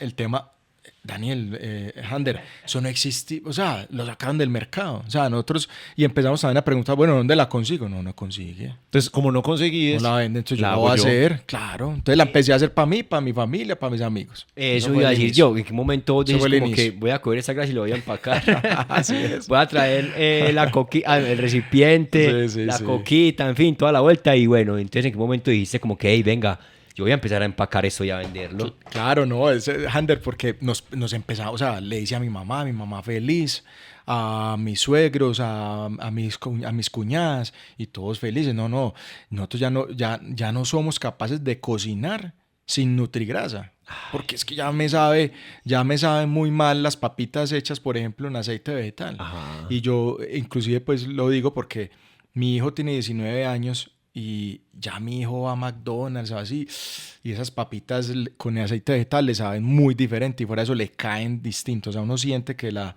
Daniel, Hander, eso no existe, o sea, lo sacaron del mercado, o sea, nosotros, y empezamos también a preguntar, bueno, ¿dónde la consigo? No consigue, Entonces, como no conseguí no la venden, entonces yo la la hago voy a yo. hacer, claro, entonces la empecé a hacer para mí, para mi familia, para mis amigos. Eso fue iba a el decir inicio. yo. ¿En qué momento vos Eso dices fue el como que inicio. voy a coger esa grasa y lo voy a empacar? Así es. Voy a traer el recipiente, Sí, sí, la sí. coquita, en fin, toda la vuelta. Y bueno, entonces ¿en qué momento dijiste como que, hey, venga, yo voy a empezar a empacar esto y a venderlo? Claro, no, es Hander, porque nos empezamos, o sea, le hice a mi mamá feliz, a mis suegros, a mis cuñadas, y todos felices. No, nosotros ya no somos capaces de cocinar sin nutrigrasa. Porque es que ya me saben muy mal las papitas hechas, por ejemplo, en aceite vegetal. Ajá. Y yo, inclusive, pues lo digo porque mi hijo tiene 19 años y ya mi hijo va a McDonald's o así, y esas papitas con aceite vegetal le saben muy diferente y por eso le caen distintos. O sea, uno siente que la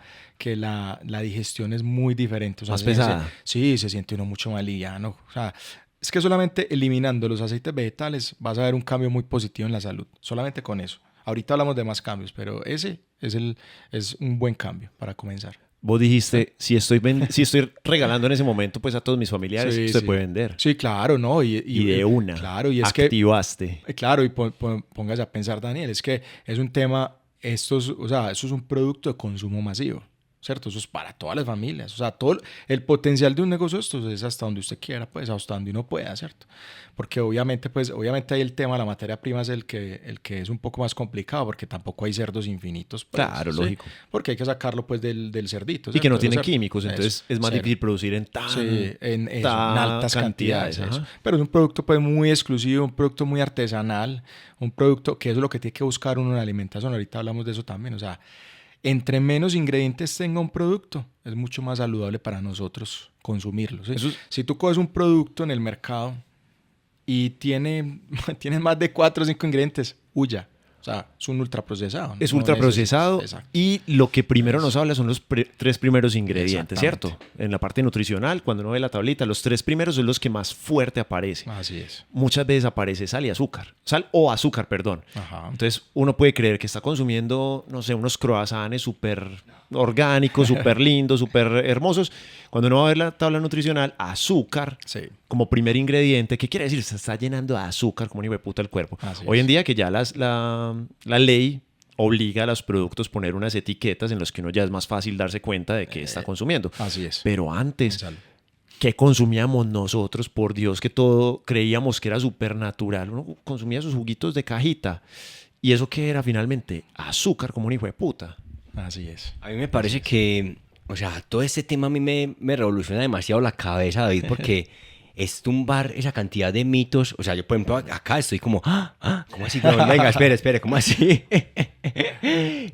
digestión es muy diferente. O sea, Más pesada. Sí, se siente uno mucho más liviano. O sea, es que solamente eliminando los aceites vegetales vas a ver un cambio muy positivo en la salud. Solamente con eso. Ahorita hablamos de más cambios, pero ese es un buen cambio para comenzar. Vos dijiste, si estoy regalando en ese momento pues a todos mis familiares, Sí, se sí. puede vender. Sí, claro, ¿no? Y de una. Claro, y es activaste. que... Claro, y póngase a pensar, Daniel, es que es un tema, eso es un producto de consumo masivo, ¿cierto? Eso es para todas las familias. O sea, todo el potencial de un negocio de estos es hasta donde usted quiera, pues, hasta donde uno pueda, ¿cierto? Porque obviamente ahí el tema de la materia prima es el que es un poco más complicado, porque tampoco hay cerdos infinitos, pues, Claro, ¿sí? lógico. Porque hay que sacarlo, pues, del cerdito. Y que no ¿cierto? tienen Del cerdo. químicos, entonces Eso, es más cero. difícil producir en tan, Sí, en tan altas cantidades. Eso. ajá. Pero es un producto pues muy exclusivo, un producto muy artesanal, un producto que eso es lo que tiene que buscar uno en la alimentación. Ahorita hablamos de eso también. O sea, entre menos ingredientes tenga un producto, es mucho más saludable para nosotros consumirlo. ¿Sí? Si tú coges un producto en el mercado y tiene más de 4 o 5 ingredientes, huya. O sea, es un ultraprocesado. Es No ultraprocesado necesitas- Exacto. y lo que primero nos habla son los 3 primeros ingredientes, Exactamente. ¿cierto? En la parte nutricional, cuando uno ve la tablita, los 3 primeros son los que más fuerte aparece. Así es. Muchas veces aparece sal y azúcar. Sal o azúcar, perdón. Ajá. Entonces uno puede creer que está consumiendo, no sé, unos croissants súper orgánicos, súper lindos, súper hermosos. Cuando uno va a ver la tabla nutricional, azúcar Sí. como primer ingrediente, ¿qué quiere decir? Se está llenando de azúcar como un hijo de puta el cuerpo. Así Hoy es. en día que ya la ley obliga a los productos a poner unas etiquetas en las que uno ya es más fácil darse cuenta de qué está consumiendo. Así es. Pero antes, Gonzalo. ¿qué consumíamos nosotros? Por Dios, que todo creíamos que era súper natural. Uno consumía sus juguitos de cajita. ¿Y eso qué era finalmente? Azúcar como un hijo de puta. Así es. A mí me parece que, o sea, todo este tema a mí me revoluciona demasiado la cabeza, David, porque es tumbar esa cantidad de mitos. O sea, yo, por ejemplo, acá estoy como, ¿cómo así? No, venga, espere, ¿cómo así?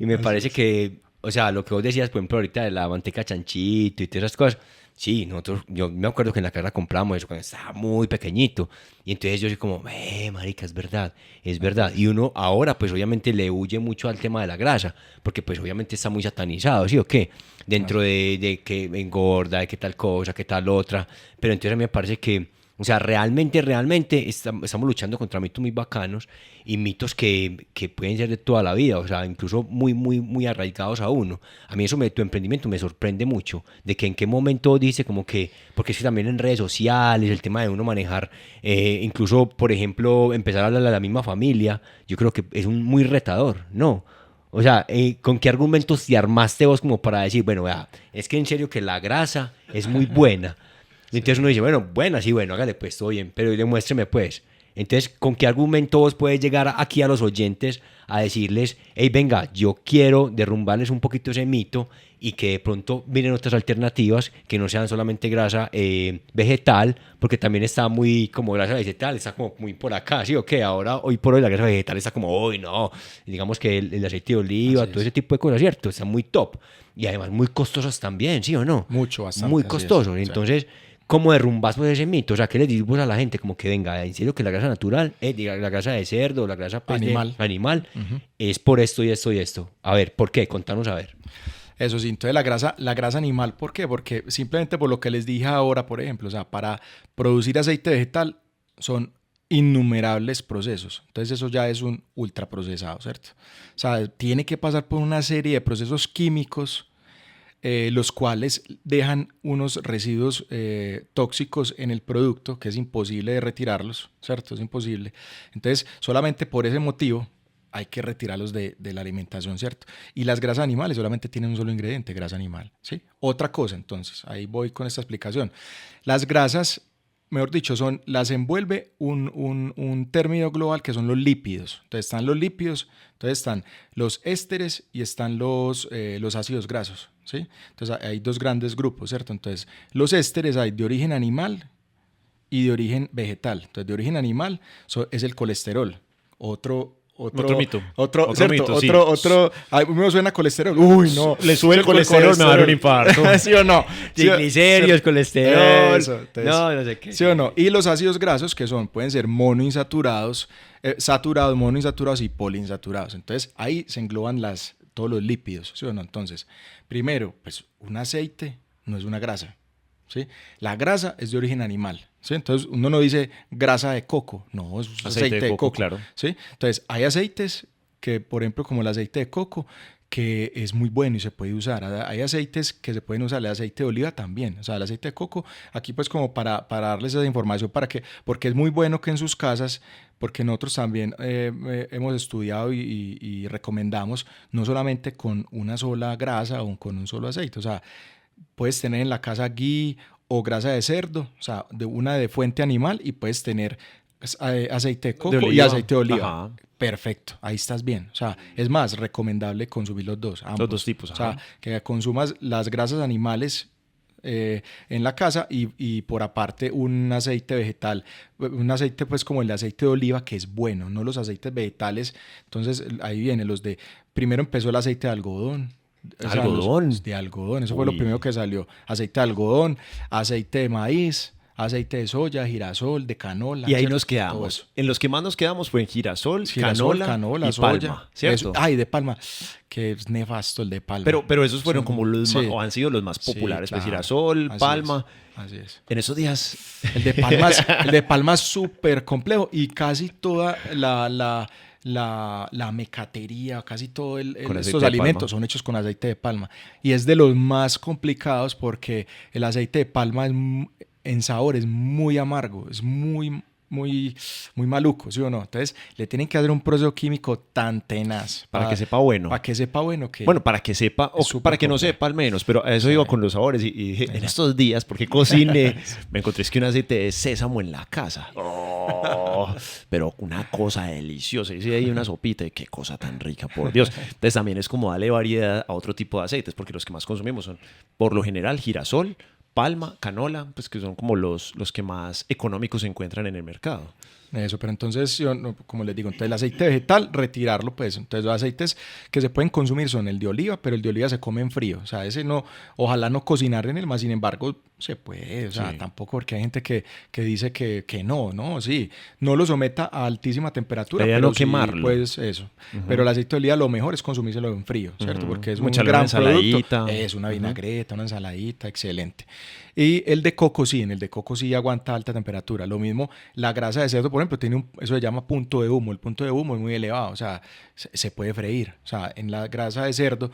Y me parece que, o sea, lo que vos decías, por ejemplo, ahorita de la manteca chanchito y todas esas cosas, sí, yo me acuerdo que en la casa compramos eso cuando estaba muy pequeñito. Y entonces yo soy como, marica, es verdad. Y uno ahora, pues obviamente le huye mucho al tema de la grasa, porque pues obviamente está muy satanizado, ¿sí o qué? Dentro de que engorda, de que tal cosa, que tal otra. Pero entonces a mí me parece que, o sea, realmente estamos luchando contra mitos muy bacanos y mitos que pueden ser de toda la vida, o sea, incluso muy, muy, muy arraigados a uno. A mí tu emprendimiento me sorprende mucho, de que en qué momento dice como que, porque es que también en redes sociales, el tema de uno manejar, incluso, por ejemplo, empezar a hablar a la misma familia, yo creo que es muy retador, ¿no? O sea, ¿con qué argumentos te armaste vos como para decir, bueno, vea, es que en serio que la grasa es muy buena? Y entonces uno dice, bueno, sí, hágale pues, todo bien, pero demuéstreme pues. Entonces, ¿con qué argumento vos puedes llegar aquí a los oyentes a decirles, hey, venga, yo quiero derrumbarles un poquito ese mito y que de pronto vienen otras alternativas que no sean solamente grasa vegetal, porque también está muy como grasa vegetal, está como muy por acá, ¿sí o qué? Ahora, hoy por hoy, la grasa vegetal está como, uy, no, digamos que el aceite de oliva, Así todo es. ese tipo de cosas, ¿cierto? Está muy top. Y además muy costosas también, ¿sí o no? Mucho, bastante. Muy así es. costosos. Sí. Entonces, ¿cómo derrumbas pues ese mito? O sea, ¿qué le dices vos a la gente? Como que venga, en serio que la grasa natural, diga, la grasa de cerdo, la grasa pues, animal es por esto y esto y esto. A ver, ¿por qué? Contanos a ver. Eso sí, entonces la grasa animal, ¿por qué? Porque simplemente por lo que les dije ahora, por ejemplo, o sea, para producir aceite vegetal son innumerables procesos. Entonces eso ya es un ultraprocesado, ¿cierto? O sea, tiene que pasar por una serie de procesos químicos los cuales dejan unos residuos tóxicos en el producto que es imposible de retirarlos, ¿cierto? Es imposible. Entonces, solamente por ese motivo hay que retirarlos de la alimentación, ¿cierto? Y las grasas animales solamente tienen un solo ingrediente, grasa animal, ¿sí? Otra cosa, entonces, ahí voy con esta explicación. Las grasas, mejor dicho, las envuelve un término global que son los lípidos. Entonces están los lípidos, entonces están los ésteres y están los ácidos grasos, ¿sí? Entonces hay dos grandes grupos, ¿cierto? Entonces los ésteres hay de origen animal y de origen vegetal. Entonces de origen animal es el colesterol, otro mito. Otro Otro mito, mito, sí. Ay, me suena colesterol. Uy, no. Le sube el colesterol, me va a dar un infarto. ¿Sí o no? Triglicéridos, colesterol. Eso, entonces, no sé qué. ¿sí o no? Y los ácidos grasos que pueden ser monoinsaturados, saturados, monoinsaturados y poliinsaturados. Entonces ahí se engloban todos los lípidos, ¿sí o no? Entonces, primero, pues un aceite no es una grasa, ¿sí? La grasa es de origen animal, ¿sí? Entonces uno no dice grasa de coco, no, es aceite de coco, claro. ¿sí? Entonces hay aceites que, por ejemplo, como el aceite de coco, que es muy bueno y se puede usar. Hay aceites que se pueden usar, el aceite de oliva también. O sea, el aceite de coco, aquí pues como para darles esa información, porque es muy bueno que en sus casas, porque nosotros también hemos estudiado y recomendamos no solamente con una sola grasa o con un solo aceite. O sea, puedes tener en la casa ghee o grasa de cerdo, o sea, una de fuente animal, y puedes tener aceite de coco y aceite de oliva. Ajá. Perfecto, ahí estás bien. O sea, es más recomendable consumir los dos, ambos. Los dos tipos, O sea, ajá. que consumas las grasas animales en la casa y por aparte un aceite vegetal, un aceite pues como el aceite de oliva, que es bueno, no los aceites vegetales. Entonces ahí vienen primero empezó el aceite de algodón. ¿Algodón? De algodón, eso fue lo Uy. primero que salió. Aceite de algodón, aceite de maíz, aceite de soya, girasol, de canola. Y ahí ¿cierto? nos Todo quedamos. eso. En los que más nos quedamos fue en girasol, Girasol, canola y soya, palma, ¿cierto? Ay, de palma, que es nefasto el de palma. Pero esos fueron como los Sí. más, o han sido los más Sí, populares. Pues claro. girasol, Así palma. Así es. En esos días... El de palma es súper complejo y casi toda la mecatería, casi todo Con aceite estos de alimentos palma. son hechos con aceite de palma. Y es de los más complicados porque el aceite de palma en sabor es muy amargo, es muy maluco, ¿sí o no? Entonces le tienen que hacer un proceso químico tan tenaz Para que sepa bueno. Para que sepa bueno que... Bueno, para que sepa, o Es súper para que no complejo. sepa al menos, pero a eso iba con los sabores. Y dije, en estos días, porque cociné, me encontré es que un aceite de sésamo en la casa. Oh, pero una cosa deliciosa. Hice ahí una sopita y qué cosa tan rica, por Dios. Entonces también es como darle variedad a otro tipo de aceites, porque los que más consumimos son, por lo general, girasol, palma, canola, pues que son como los que más económicos se encuentran en el mercado. Eso, pero entonces, como les digo, entonces el aceite vegetal, retirarlo, pues. Entonces los aceites que se pueden consumir son el de oliva, pero el de oliva se come en frío. O sea, ese no, ojalá no cocinar en él, más sin embargo, se puede. O sea, Sí. tampoco porque hay gente que dice que no, sí. No lo someta a altísima temperatura. La idea pero no quemarlo. Pues eso. Pero el aceite de oliva lo mejor es consumírselo en frío, ¿cierto? Porque es Como un echarle gran una ensaladita. producto. Es una vinagreta, una ensaladita, excelente. Y el de coco sí, en el de coco sí aguanta alta temperatura. Lo mismo, la grasa de cerdo, por ejemplo, tiene eso se llama punto de humo. El punto de humo es muy elevado, o sea, se puede freír. O sea, en la grasa de cerdo,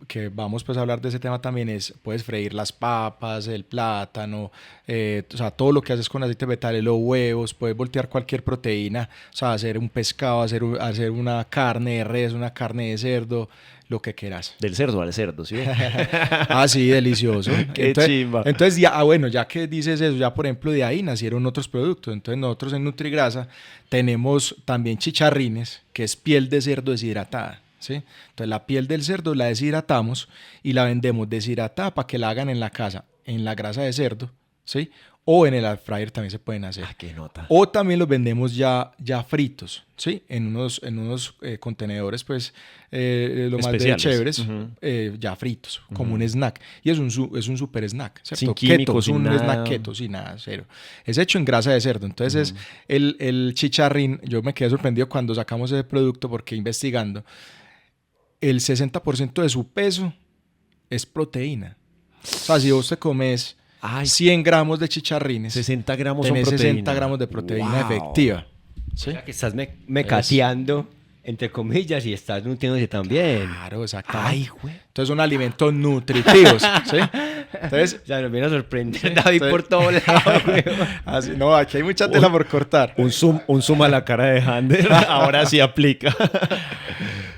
que vamos pues a hablar de ese tema también, puedes freír las papas, el plátano, o sea, todo lo que haces con aceite vegetal, los huevos, puedes voltear cualquier proteína, o sea, hacer un pescado, hacer una carne de res, una carne de cerdo, lo que quieras. Del cerdo al cerdo, ¿sí? Ah, sí, delicioso. Qué chimba. Entonces, ya, bueno, ya que dices eso, ya por ejemplo de ahí nacieron otros productos. Entonces, nosotros en Nutrigrasa tenemos también chicharrines, que es piel de cerdo deshidratada, ¿sí? Entonces, la piel del cerdo la deshidratamos y la vendemos deshidratada para que la hagan en la casa, en la grasa de cerdo, ¿sí? O en el air fryer también se pueden hacer. Ah, qué nota. O también los vendemos ya fritos, ¿sí? En unos contenedores, pues, lo más de Especiales. chéveres, Ujú. Ya fritos, como un snack. Y es un super snack, ¿cierto? Sin químicos, keto, sin un nada. snack keto, sin nada, cero. Es hecho en grasa de cerdo. Entonces, es el chicharrín, yo me quedé sorprendido cuando sacamos ese producto porque investigando, el 60% de su peso es proteína. O sea, si vos te comes... Ay, 100 gramos de chicharrines, 60 gramos son tenés proteína. 60 gramos de proteína Wow. efectiva. ¿Sí? O sea, que estás mecateando, entre comillas, y estás nutriéndose también. Claro, exactamente. Ay, güey. Entonces son alimentos nutritivos. ¿Sí? Entonces, O sea, nos viene a sorprender David por todos lados, güey. así, no, aquí hay mucha tela por cortar. Un zoom a la cara de Hander. Ahora sí aplica.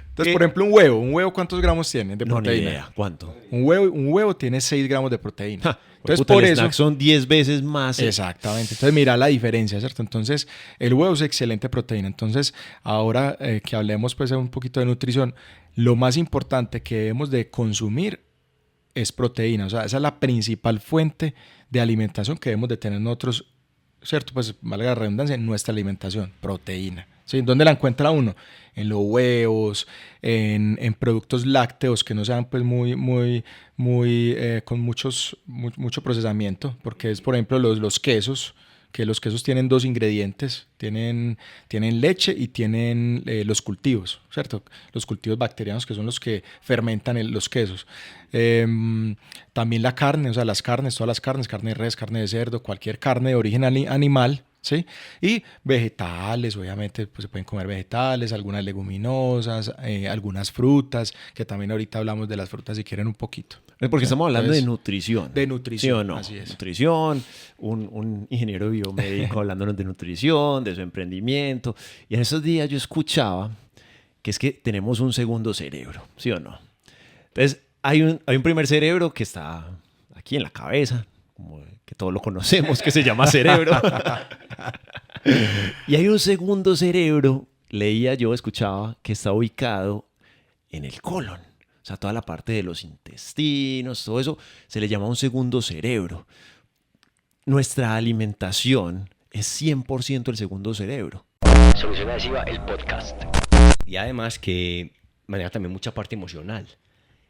Entonces, por ejemplo, un huevo, ¿cuántos gramos tiene de No, ni proteína? idea. ¿Cuánto? Un huevo tiene 6 gramos de proteína. Entonces, Puta, por el eso... snack son 10 veces más. Exactamente. Entonces, mira la diferencia, ¿cierto? Entonces, el huevo es excelente proteína. Entonces, ahora que hablemos pues un poquito de nutrición, lo más importante que debemos de consumir es proteína. O sea, esa es la principal fuente de alimentación que debemos de tener nosotros, ¿cierto? Pues, valga la redundancia, en nuestra alimentación, proteína. ¿Sí? ¿Dónde la encuentra uno? En los huevos, en productos lácteos que no sean pues con mucho procesamiento, porque es por ejemplo los quesos, que los quesos tienen dos ingredientes, tienen leche y tienen los cultivos, ¿cierto? Los cultivos bacterianos que son los que fermentan los quesos. También la carne, o sea, todas las carnes, carne de res, carne de cerdo, cualquier carne de origen animal, ¿sí? Y vegetales, obviamente, pues se pueden comer vegetales, algunas leguminosas, algunas frutas, que también ahorita hablamos de las frutas si quieren un poquito. Porque estamos hablando Entonces, de nutrición. de nutrición, ¿Sí o no? así es. Nutrición, un ingeniero biomédico hablándonos de nutrición, de su emprendimiento. Y en esos días yo escuchaba que es que tenemos un segundo cerebro, ¿sí o no? Entonces, hay un primer cerebro que está aquí en la cabeza, como que todos lo conocemos, que se llama cerebro. Y hay un segundo cerebro, leía yo, escuchaba, que está ubicado en el colon. O sea, toda la parte de los intestinos, todo eso, se le llama un segundo cerebro. Nuestra alimentación es 100% el segundo cerebro. Solución Adhesiva, el podcast. Y además que maneja también mucha parte emocional.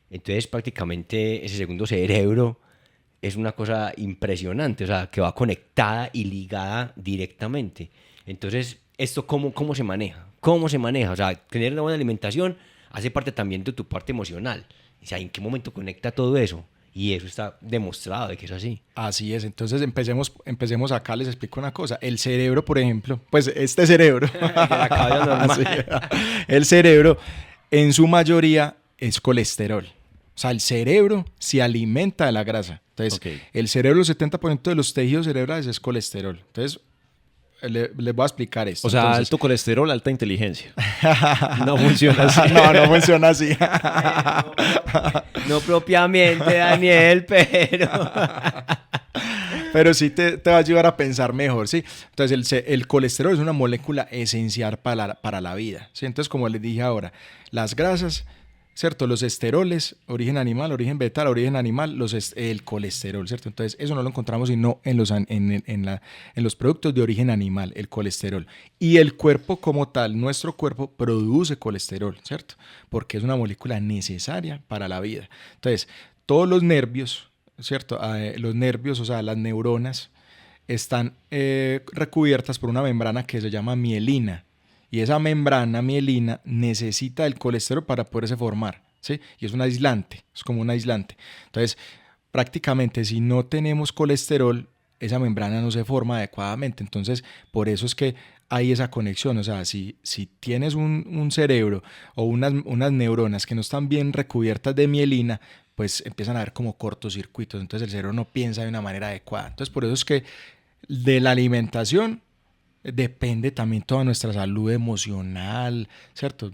Entonces prácticamente ese segundo cerebro es una cosa impresionante, o sea, que va conectada y ligada directamente. Entonces, ¿esto cómo se maneja? ¿Cómo se maneja? O sea, tener una buena alimentación hace parte también de tu parte emocional. O sea, ¿en qué momento conecta todo eso? Y eso está demostrado de que es así. Así es, entonces empecemos acá, les explico una cosa. El cerebro, por ejemplo, pues este cerebro, la cabeza normal. el cerebro en su mayoría es colesterol. O sea, el cerebro se alimenta de la grasa. Entonces, el cerebro, el 70% de los tejidos cerebrales es colesterol. Entonces, les voy a explicar esto. O sea, entonces, alto colesterol, alta inteligencia. No funciona así. no funciona así. No propiamente, Daniel, pero... Pero sí te va a ayudar a pensar mejor, ¿sí? Entonces, el colesterol es una molécula esencial para la vida, ¿sí? Entonces, como les dije ahora, las grasas, ¿cierto? Los esteroles, origen animal, origen vegetal, origen animal, el colesterol, ¿cierto? Entonces, eso no lo encontramos sino en los productos de origen animal, el colesterol. Y el cuerpo como tal, nuestro cuerpo produce colesterol, ¿cierto? Porque es una molécula necesaria para la vida. Entonces, todos los nervios, ¿cierto? Los nervios, o sea, las neuronas, están recubiertas por una membrana que se llama mielina. Y esa membrana mielina necesita el colesterol para poderse formar, ¿sí? Y es un aislante, es como un aislante. Entonces, prácticamente si no tenemos colesterol, esa membrana no se forma adecuadamente. Entonces, por eso es que hay esa conexión. O sea, si tienes un cerebro o unas neuronas que no están bien recubiertas de mielina, pues empiezan a haber como cortocircuitos. Entonces, el cerebro no piensa de una manera adecuada. Entonces, por eso es que de la alimentación depende también toda nuestra salud emocional, ¿cierto?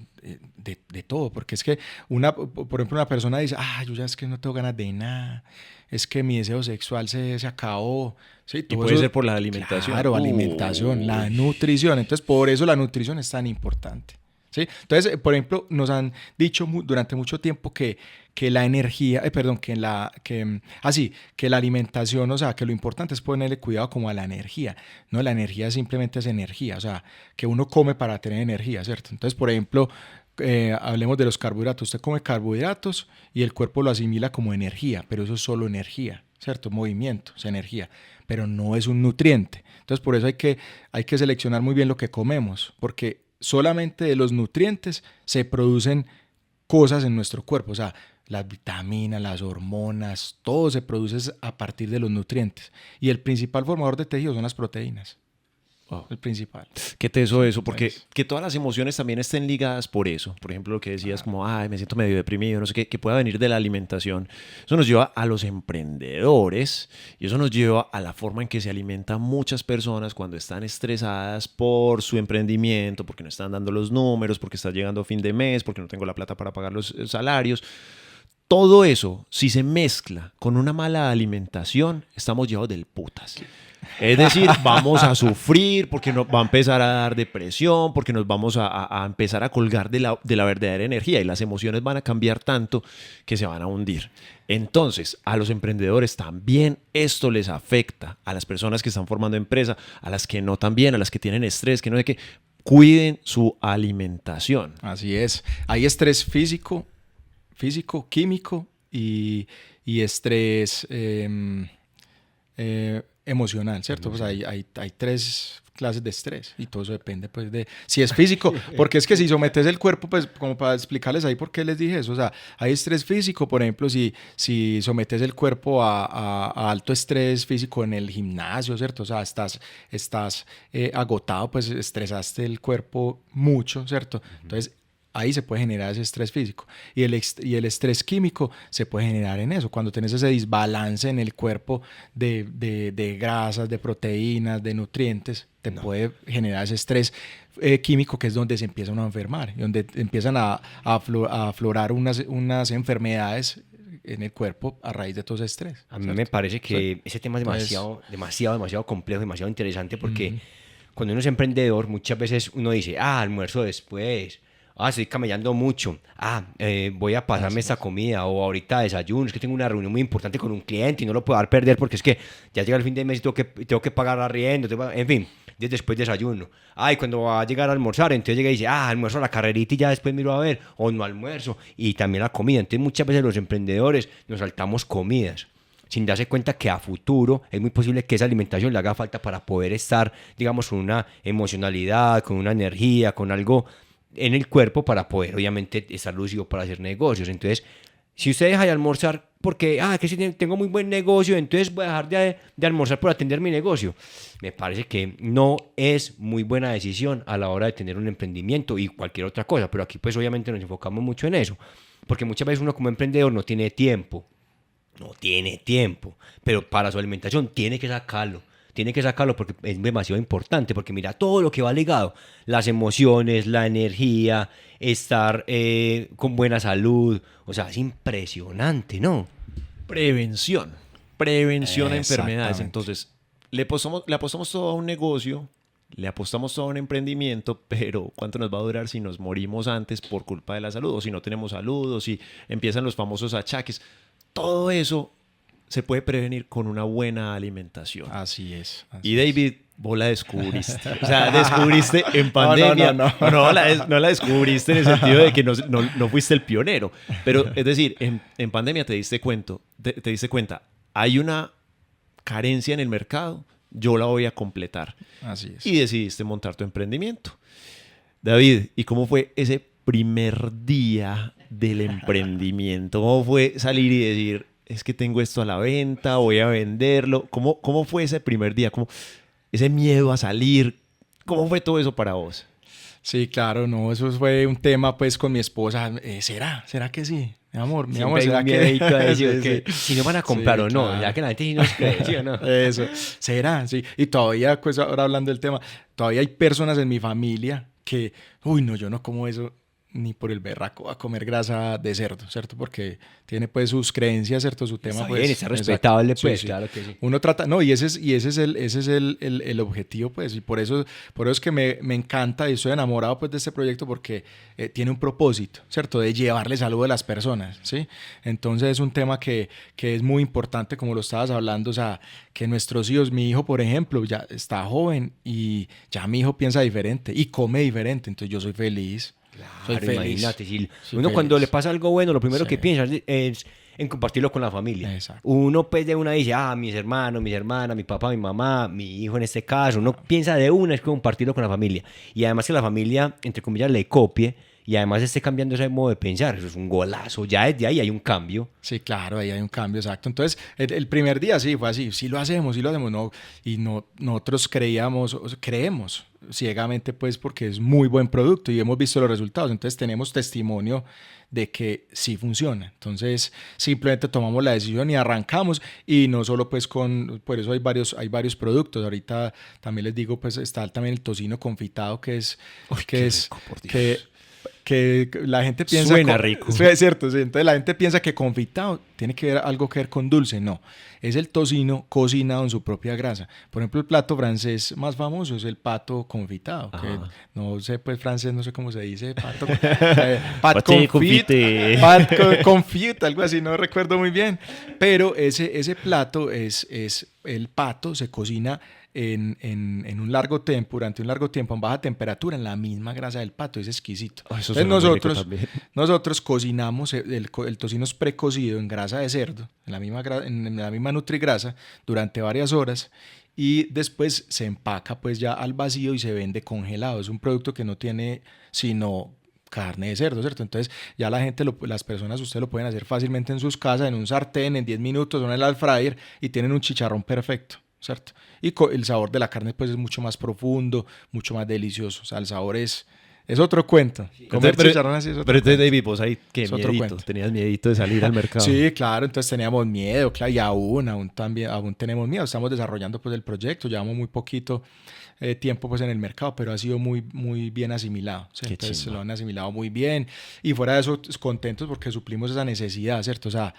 De todo, porque es que por ejemplo, una persona dice, yo ya es que no tengo ganas de nada, es que mi deseo sexual se acabó. Sí, y puede ser por la alimentación. Claro, alimentación, la nutrición. Entonces, por eso la nutrición es tan importante. ¿Sí? Entonces, por ejemplo, nos han dicho durante mucho tiempo que la energía, que la alimentación, o sea, que lo importante es ponerle cuidado como a la energía. No, la energía simplemente es energía, o sea, que uno come para tener energía, ¿cierto? Entonces, por ejemplo, hablemos de los carbohidratos. Usted come carbohidratos y el cuerpo lo asimila como energía, pero eso es solo energía, ¿cierto? Movimiento, es energía, pero no es un nutriente. Entonces, por eso hay que seleccionar muy bien lo que comemos, porque solamente de los nutrientes se producen cosas en nuestro cuerpo, o sea, las vitaminas, las hormonas, todo se produce a partir de los nutrientes. Y el principal formador de tejido son las proteínas. Wow. El principal. Qué teso eso, porque que todas las emociones también estén ligadas por eso. Por ejemplo, lo que decías como, me siento medio deprimido, no sé qué, que pueda venir de la alimentación. Eso nos lleva a los emprendedores y eso nos lleva a la forma en que se alimentan muchas personas cuando están estresadas por su emprendimiento, porque no están dando los números, porque está llegando a fin de mes, porque no tengo la plata para pagar los salarios. Todo eso, si se mezcla con una mala alimentación, estamos llevados del putas. Es decir, vamos a sufrir porque nos va a empezar a dar depresión, porque nos vamos a empezar a colgar de la verdadera energía y las emociones van a cambiar tanto que se van a hundir. Entonces, a los emprendedores también esto les afecta, a las personas que están formando empresa, a las que no también, a las que tienen estrés, que no sé qué, cuiden su alimentación. Así es. Hay estrés físico, químico y estrés emocional, ¿cierto? Pues hay tres clases de estrés y todo eso depende pues de si es físico, porque es que si sometes el cuerpo, pues como para explicarles ahí por qué les dije eso, o sea, hay estrés físico, por ejemplo, si sometes el cuerpo a alto estrés físico en el gimnasio, ¿cierto? O sea, estás agotado, pues estresaste el cuerpo mucho, ¿cierto? Entonces, ahí se puede generar ese estrés físico. Y el estrés químico se puede generar en eso. Cuando tienes ese desbalance en el cuerpo de grasas, de proteínas, de nutrientes, puede generar ese estrés químico, que es donde se empieza uno a enfermar, y donde empiezan a aflorar unas enfermedades en el cuerpo a raíz de todo ese estrés. A mí me parece que ese tema es demasiado complejo, demasiado interesante, porque cuando uno es emprendedor, muchas veces uno dice, almuerzo después, estoy camellando mucho, voy a pasarme esta comida, o ahorita desayuno, es que tengo una reunión muy importante con un cliente y no lo puedo perder porque es que ya llega el fin de mes y tengo que pagar arriendo, en fin, después desayuno. Y cuando va a llegar a almorzar, entonces llega y dice, almuerzo a la carrerita y ya después miro a ver, o no almuerzo, y también la comida. Entonces muchas veces los emprendedores nos saltamos comidas sin darse cuenta que a futuro es muy posible que esa alimentación le haga falta para poder estar, digamos, con una emocionalidad, con una energía, con algo en el cuerpo para poder obviamente estar lúcido para hacer negocios. Entonces Si usted deja de almorzar porque, que si tengo muy buen negocio, entonces voy a dejar de almorzar por atender mi negocio. Me parece que no es muy buena decisión a la hora de tener un emprendimiento y cualquier otra cosa, pero aquí pues obviamente nos enfocamos mucho en eso, porque muchas veces uno como emprendedor no tiene tiempo, pero para su alimentación tiene que sacarlo porque es demasiado importante, porque mira todo lo que va ligado, las emociones, la energía, estar con buena salud, o sea, es impresionante, ¿no? Prevención a enfermedades. Exactamente. Entonces, le apostamos todo a un negocio, le apostamos todo a un emprendimiento, pero ¿cuánto nos va a durar si nos morimos antes por culpa de la salud? O si no tenemos salud, o si empiezan los famosos achaques. Todo eso se puede prevenir con una buena alimentación. Así es. Y David, vos la descubriste. O sea, descubriste en pandemia. No. No la descubriste en el sentido de que no fuiste el pionero. Pero es decir, en pandemia te diste cuenta, hay una carencia en el mercado, yo la voy a completar. Así es. Y decidiste montar tu emprendimiento. David, ¿y cómo fue ese primer día del emprendimiento? ¿Cómo fue salir y decir, es que tengo esto a la venta, voy a venderlo? ¿Cómo fue ese primer día? ¿Cómo ese miedo a salir? ¿Cómo fue todo eso para vos? Sí, claro, no, eso fue un tema pues con mi esposa. ¿Será que sí? Mi amor, Siempre hay ¿será un que miedito a eso, Sí, que sí. si no van a comprar Sí, o no, claro. ya que la gente sí nos cree, ¿sí o no? Eso, será, sí. Y todavía, pues ahora hablando del tema, todavía hay personas en mi familia que, no, yo no como eso ni por el berraco a comer grasa de cerdo, ¿cierto? Porque tiene pues sus creencias, ¿cierto? Su tema Está pues... bien, está exacto. respetable, pues, Sí. claro que sí. Uno trata, no, y ese es el objetivo, pues, y por eso es que me encanta y estoy enamorado pues de este proyecto porque tiene un propósito, ¿cierto? De llevarle salud a las personas, ¿sí? Entonces es un tema que es muy importante, como lo estabas hablando, o sea, que nuestros hijos, mi hijo, por ejemplo, ya está joven y ya mi hijo piensa diferente y come diferente, entonces yo soy feliz. Soy Claro, feliz. imagínate, si Soy uno cuando feliz. le pasa algo bueno, lo primero Sí. que piensa es en compartirlo con la familia. Exacto. Uno pues de una dice, mis hermanos, mis hermanas, mi papá, mi mamá, mi hijo en este caso. Uno piensa de una es compartirlo con la familia. Y además que la familia, entre comillas, le copie y además esté cambiando ese modo de pensar. Eso es un golazo. Ya desde ahí hay un cambio. Sí, claro, ahí hay un cambio, exacto. Entonces, el primer día sí fue así, sí lo hacemos, no, y no, nosotros creemos ciegamente, pues, porque es muy buen producto y hemos visto los resultados, entonces tenemos testimonio de que sí funciona. Entonces, simplemente tomamos la decisión y arrancamos, y no solo pues por eso hay varios productos. Ahorita también les digo, pues, está también el tocino confitado, que es, Qué rico, por Dios. que la gente piensa... Suena rico. Sí, es cierto, sí. Entonces la gente piensa que confitado tiene que ver algo que ver con dulce. No, es el tocino cocinado en su propia grasa. Por ejemplo, el plato francés más famoso es el pato confitado. Que no sé, pues francés, no sé cómo se dice. Pat confit, confit, algo así, no recuerdo muy bien. Pero ese plato es el pato se cocina en un largo tiempo, durante un largo tiempo, en baja temperatura, en la misma grasa del pato. Es exquisito. Eso Entonces nosotros cocinamos, el tocino es precocido en grasa de cerdo, en la misma nutrigrasa, durante varias horas, y después se empaca pues ya al vacío y se vende congelado. Es un producto que no tiene sino carne de cerdo, ¿cierto? Entonces ya las personas, ustedes lo pueden hacer fácilmente en sus casas, en un sartén, en 10 minutos, o en el air fryer, y tienen un chicharrón perfecto, ¿cierto? Y el sabor de la carne pues es mucho más profundo, mucho más delicioso. O sea, el sabor es otro cuento. Comer chicharrón así es otro pero entonces, cuento. David, vos ahí, ¿qué Es otro miedito? cuento. Tenías miedito de salir al mercado. Sí, claro, entonces teníamos miedo, claro, y aún tenemos miedo. Estamos desarrollando pues el proyecto, llevamos muy poquito tiempo pues en el mercado, pero ha sido muy, muy bien asimilado, ¿sí? Entonces chimba. lo han asimilado muy bien, y fuera de eso contentos porque suplimos esa necesidad, ¿cierto? O sea,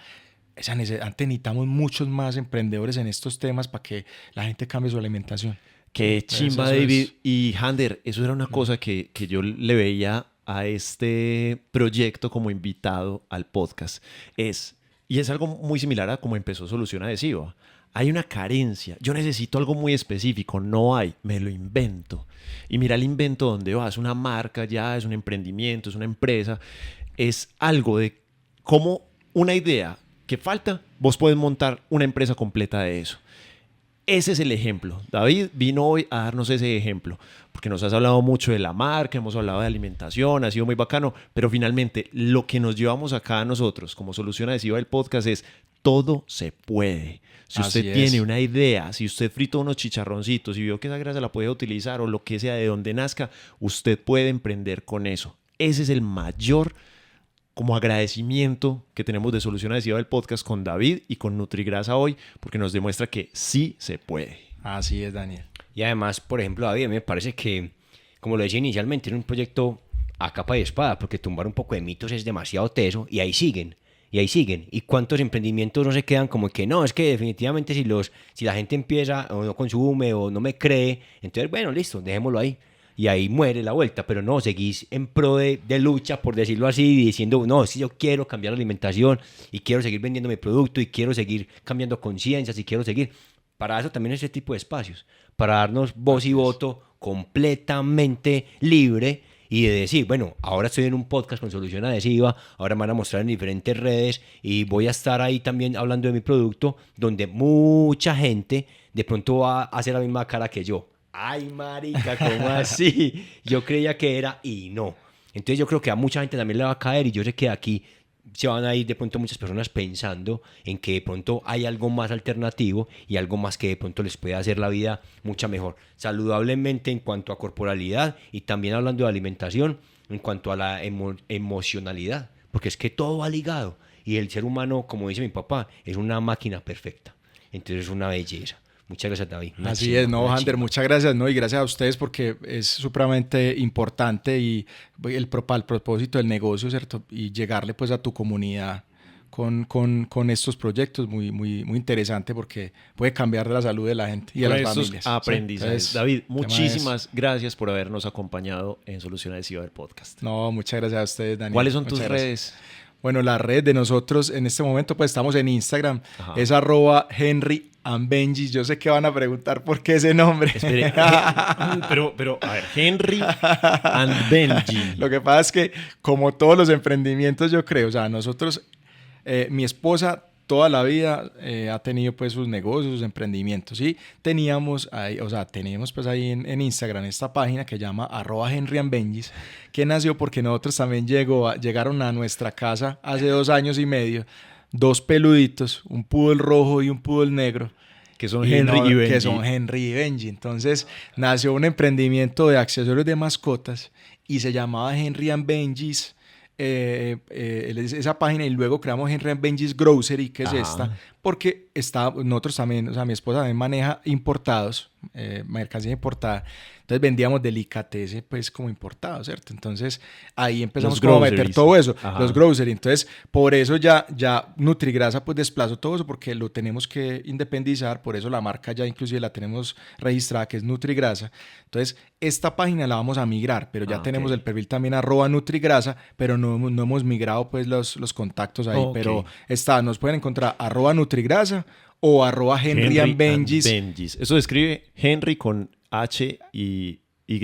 antes necesitamos muchos más emprendedores en estos temas para que la gente cambie su alimentación. Qué chimba, Eso David. es. Y Hander, eso era una cosa que yo le veía a este proyecto como invitado al podcast. Y es algo muy similar a cómo empezó Solución Adhesiva. Hay una carencia. Yo necesito algo muy específico. No hay. Me lo invento. Y mira el invento donde va. Es una marca ya, es un emprendimiento, es una empresa. Es algo de cómo una idea que falta, vos podés montar una empresa completa de eso. Ese es el ejemplo. David vino hoy a darnos ese ejemplo, porque nos has hablado mucho de la marca, hemos hablado de alimentación, ha sido muy bacano, pero finalmente lo que nos llevamos acá a nosotros como Solución Adhesiva del podcast es todo se puede. Si Así usted es. tiene una idea, si usted fritó unos chicharroncitos y vio que esa grasa la puede utilizar o lo que sea de donde nazca, usted puede emprender con eso. Ese es el mayor como agradecimiento que tenemos de Solución Adhesiva del podcast con David y con Nutrigrasa hoy, porque nos demuestra que sí se puede. Así es, Daniel. Y además, por ejemplo, David, a mí me parece que, como lo decía inicialmente, era un proyecto a capa y espada, porque tumbar un poco de mitos es demasiado teso y ahí siguen. Y ahí siguen. ¿Y cuántos emprendimientos no se quedan como que no? Es que definitivamente si la gente empieza o no consume o no me cree, entonces, bueno, listo, dejémoslo ahí. Y ahí muere la vuelta, pero no, seguís en pro de lucha, por decirlo así, diciendo, no, si yo quiero cambiar la alimentación y quiero seguir vendiendo mi producto y quiero seguir cambiando conciencias y quiero seguir. Para eso también es ese tipo de espacios, para darnos voz y voto completamente libre y de decir, bueno, ahora estoy en un podcast con Solución Adhesiva, ahora me van a mostrar en diferentes redes y voy a estar ahí también hablando de mi producto, donde mucha gente de pronto va a hacer la misma cara que yo. Ay, marica, ¿cómo así? Yo creía que era y no. Entonces yo creo que a mucha gente también le va a caer y yo sé que aquí se van a ir de pronto muchas personas pensando en que de pronto hay algo más alternativo y algo más que de pronto les puede hacer la vida mucha mejor. Saludablemente en cuanto a corporalidad y también hablando de alimentación en cuanto a la emocionalidad. Porque es que todo va ligado y el ser humano, como dice mi papá, es una máquina perfecta. Entonces es una belleza. Muchas gracias, David. Así es, no, Ander, muchas gracias, ¿no? Y gracias a ustedes porque es supremamente importante y para el propósito del negocio, ¿cierto? Y llegarle pues a tu comunidad con estos proyectos muy interesante porque puede cambiar la salud de la gente y de las familias. Aprendizajes. ¿Sí? Entonces, David, muchísimas gracias por habernos acompañado en Solución Adhesiva del podcast. No, muchas gracias a ustedes, Daniel. ¿Cuáles son Muchas tus gracias. redes? Bueno, la red de nosotros en este momento pues estamos en Instagram, Ajá. es @Henry and Benjis. Yo sé que van a preguntar por qué ese nombre. Espere, pero, a ver, Henry and Benji. Lo que pasa es que como todos los emprendimientos yo creo, o sea, nosotros, mi esposa toda la vida ha tenido pues sus negocios, sus emprendimientos y teníamos ahí, o sea, tenemos pues ahí en Instagram esta página que llama @HenryandBenjis, que nació porque nosotros también llegaron a nuestra casa hace 2 años y medio 2 peluditos, un poodle rojo y un poodle negro. Que son Henry y Benji. Que son Henry y Benji. Entonces nació un emprendimiento de accesorios de mascotas y se llamaba Henry and Benji's. Esa página y luego creamos Henry and Benji's Grocery, que es Ajá. esta, porque nosotros también, o sea, mi esposa también maneja importados, mercancía importada, entonces vendíamos delicatessen pues como importado, ¿cierto? Entonces ahí empezamos Los como a meter groceries. todo eso, Ajá. los grocery, entonces por eso ya Nutrigrasa pues desplazó todo eso porque lo tenemos que independizar, por eso la marca ya inclusive la tenemos registrada que es Nutrigrasa, entonces esta página la vamos a migrar, pero ya tenemos ok. el perfil también @Nutrigrasa, pero no hemos migrado pues los contactos ahí, Ok. pero nos pueden encontrar @Nutrigrasa o @Henry and Benjis. Benjis. Eso se escribe Henry con H y Y.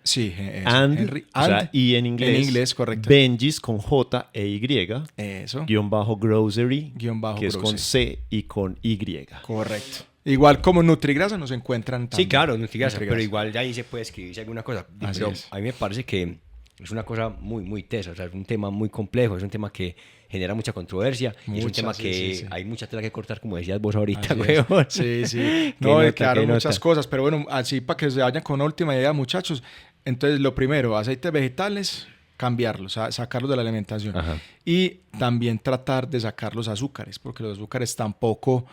Sí, eso, And, Henry o sea, and y en inglés. en inglés, correcto. Benjis con J e Y. Eso, _grocery. Guión bajo que es con grocery. C y con Y. correcto. Igual como Nutrigrasa nos encuentran también. Sí, claro, Nutrigrasa, Nutrigrasa. pero igual de ahí se puede escribirse alguna cosa. Así Pero es. a mí me parece que es una cosa muy tesa, o sea, es un tema muy complejo, es un tema que genera mucha controversia y es un Mucha, tema sí, que sí. hay mucha tela que cortar, como decías vos ahorita, Así es. weón. Sí, sí. Qué No, nota, claro, qué muchas nota. cosas, pero bueno, así para que se vayan con una última idea, muchachos. Entonces, lo primero, aceites vegetales, cambiarlos, sacarlos de la alimentación. Ajá. Y también tratar de sacar los azúcares, porque los azúcares tampoco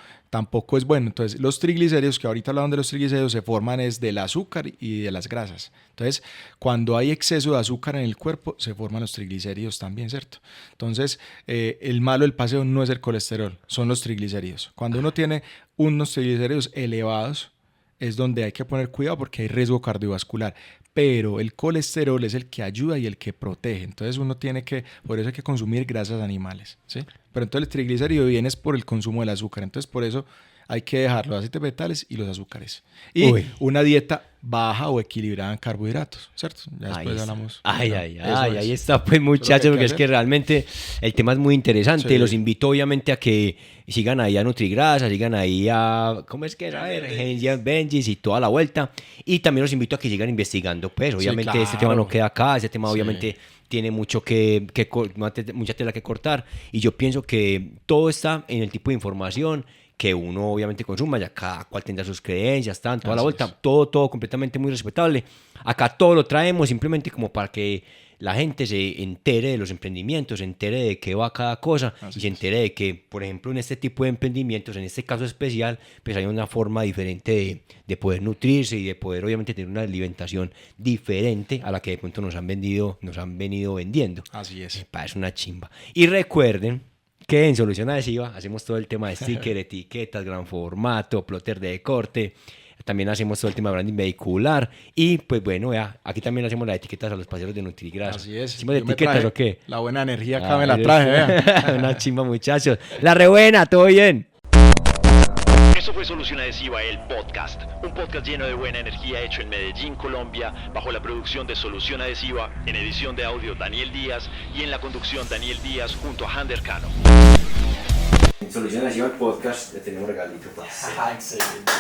es bueno. Entonces, los triglicéridos, que ahorita hablaban de los triglicéridos, se forman es del azúcar y de las grasas. Entonces, cuando hay exceso de azúcar en el cuerpo, se forman los triglicéridos también, ¿cierto? Entonces, el malo del paseo no es el colesterol, son los triglicéridos. Cuando uno tiene unos triglicéridos elevados, es donde hay que poner cuidado porque hay riesgo cardiovascular. Pero el colesterol es el que ayuda y el que protege. Entonces por eso hay que consumir grasas animales, ¿sí? Pero entonces el triglicérido viene es por el consumo del azúcar. Entonces por eso hay que dejar los aceites vegetales y los azúcares. Y Uy. una dieta baja o equilibrada en carbohidratos, ¿cierto? Ya Ahí después está. hablamos. Ay, Eso es. ahí está, pues Eso muchachos, es lo que hay porque es que que hacer. realmente el tema es muy interesante. Sí. Los invito obviamente a que sigan ahí a Nutrigrasa, sigan ahí a, ¿cómo es que era? A ver, Benjis y toda la vuelta. Y también los invito a que sigan investigando, pues obviamente este tema no claro. queda acá, este tema Sí. obviamente tiene mucho mucha tela que cortar. Y yo pienso que todo está en el tipo de información que uno obviamente consuma, ya cada cual tendrá sus creencias, toda la Así vuelta, es. todo completamente muy respetable. Acá todo lo traemos simplemente como para que la gente se entere de los emprendimientos, se entere de qué va cada cosa Así y se es. entere de que, por ejemplo, en este tipo de emprendimientos, en este caso especial, pues hay una forma diferente de poder nutrirse y de poder obviamente tener una alimentación diferente a la que de pronto nos han venido vendiendo. Así es. Es una chimba. Y recuerden que en Solución Adhesiva hacemos todo el tema de sticker, etiquetas, gran formato, plotter de corte. También hacemos todo el tema de branding vehicular. Y pues bueno, vea, aquí también hacemos las etiquetas a los paseros de Nutrigrasa. Así es. ¿Hicimos Yo me etiquetas traje o qué? La buena energía acá me Ah, la traje, vea. Una chimba, muchachos. La re buena, todo bien. Esto fue Solución Adhesiva, el podcast. Un podcast lleno de buena energía hecho en Medellín, Colombia, bajo la producción de Solución Adhesiva, en edición de audio Daniel Díaz y en la conducción Daniel Díaz junto a Hander Cano. En Solución Adhesiva, el podcast, le tenemos un regalito. Excelente.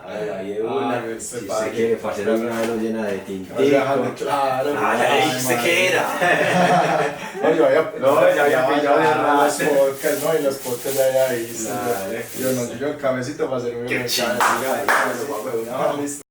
Ahí de una. Si usted quiere, parcero, alguna vez lo llena de tintico. Claro. Ay, ¿usted qué era? No, yo había pillado de los rato. podcasts, ¿no? Y los podcasts ya había visto. Claro. Yo no, yo el cabecito para hacerme un Qué mercado. chingada, Listo.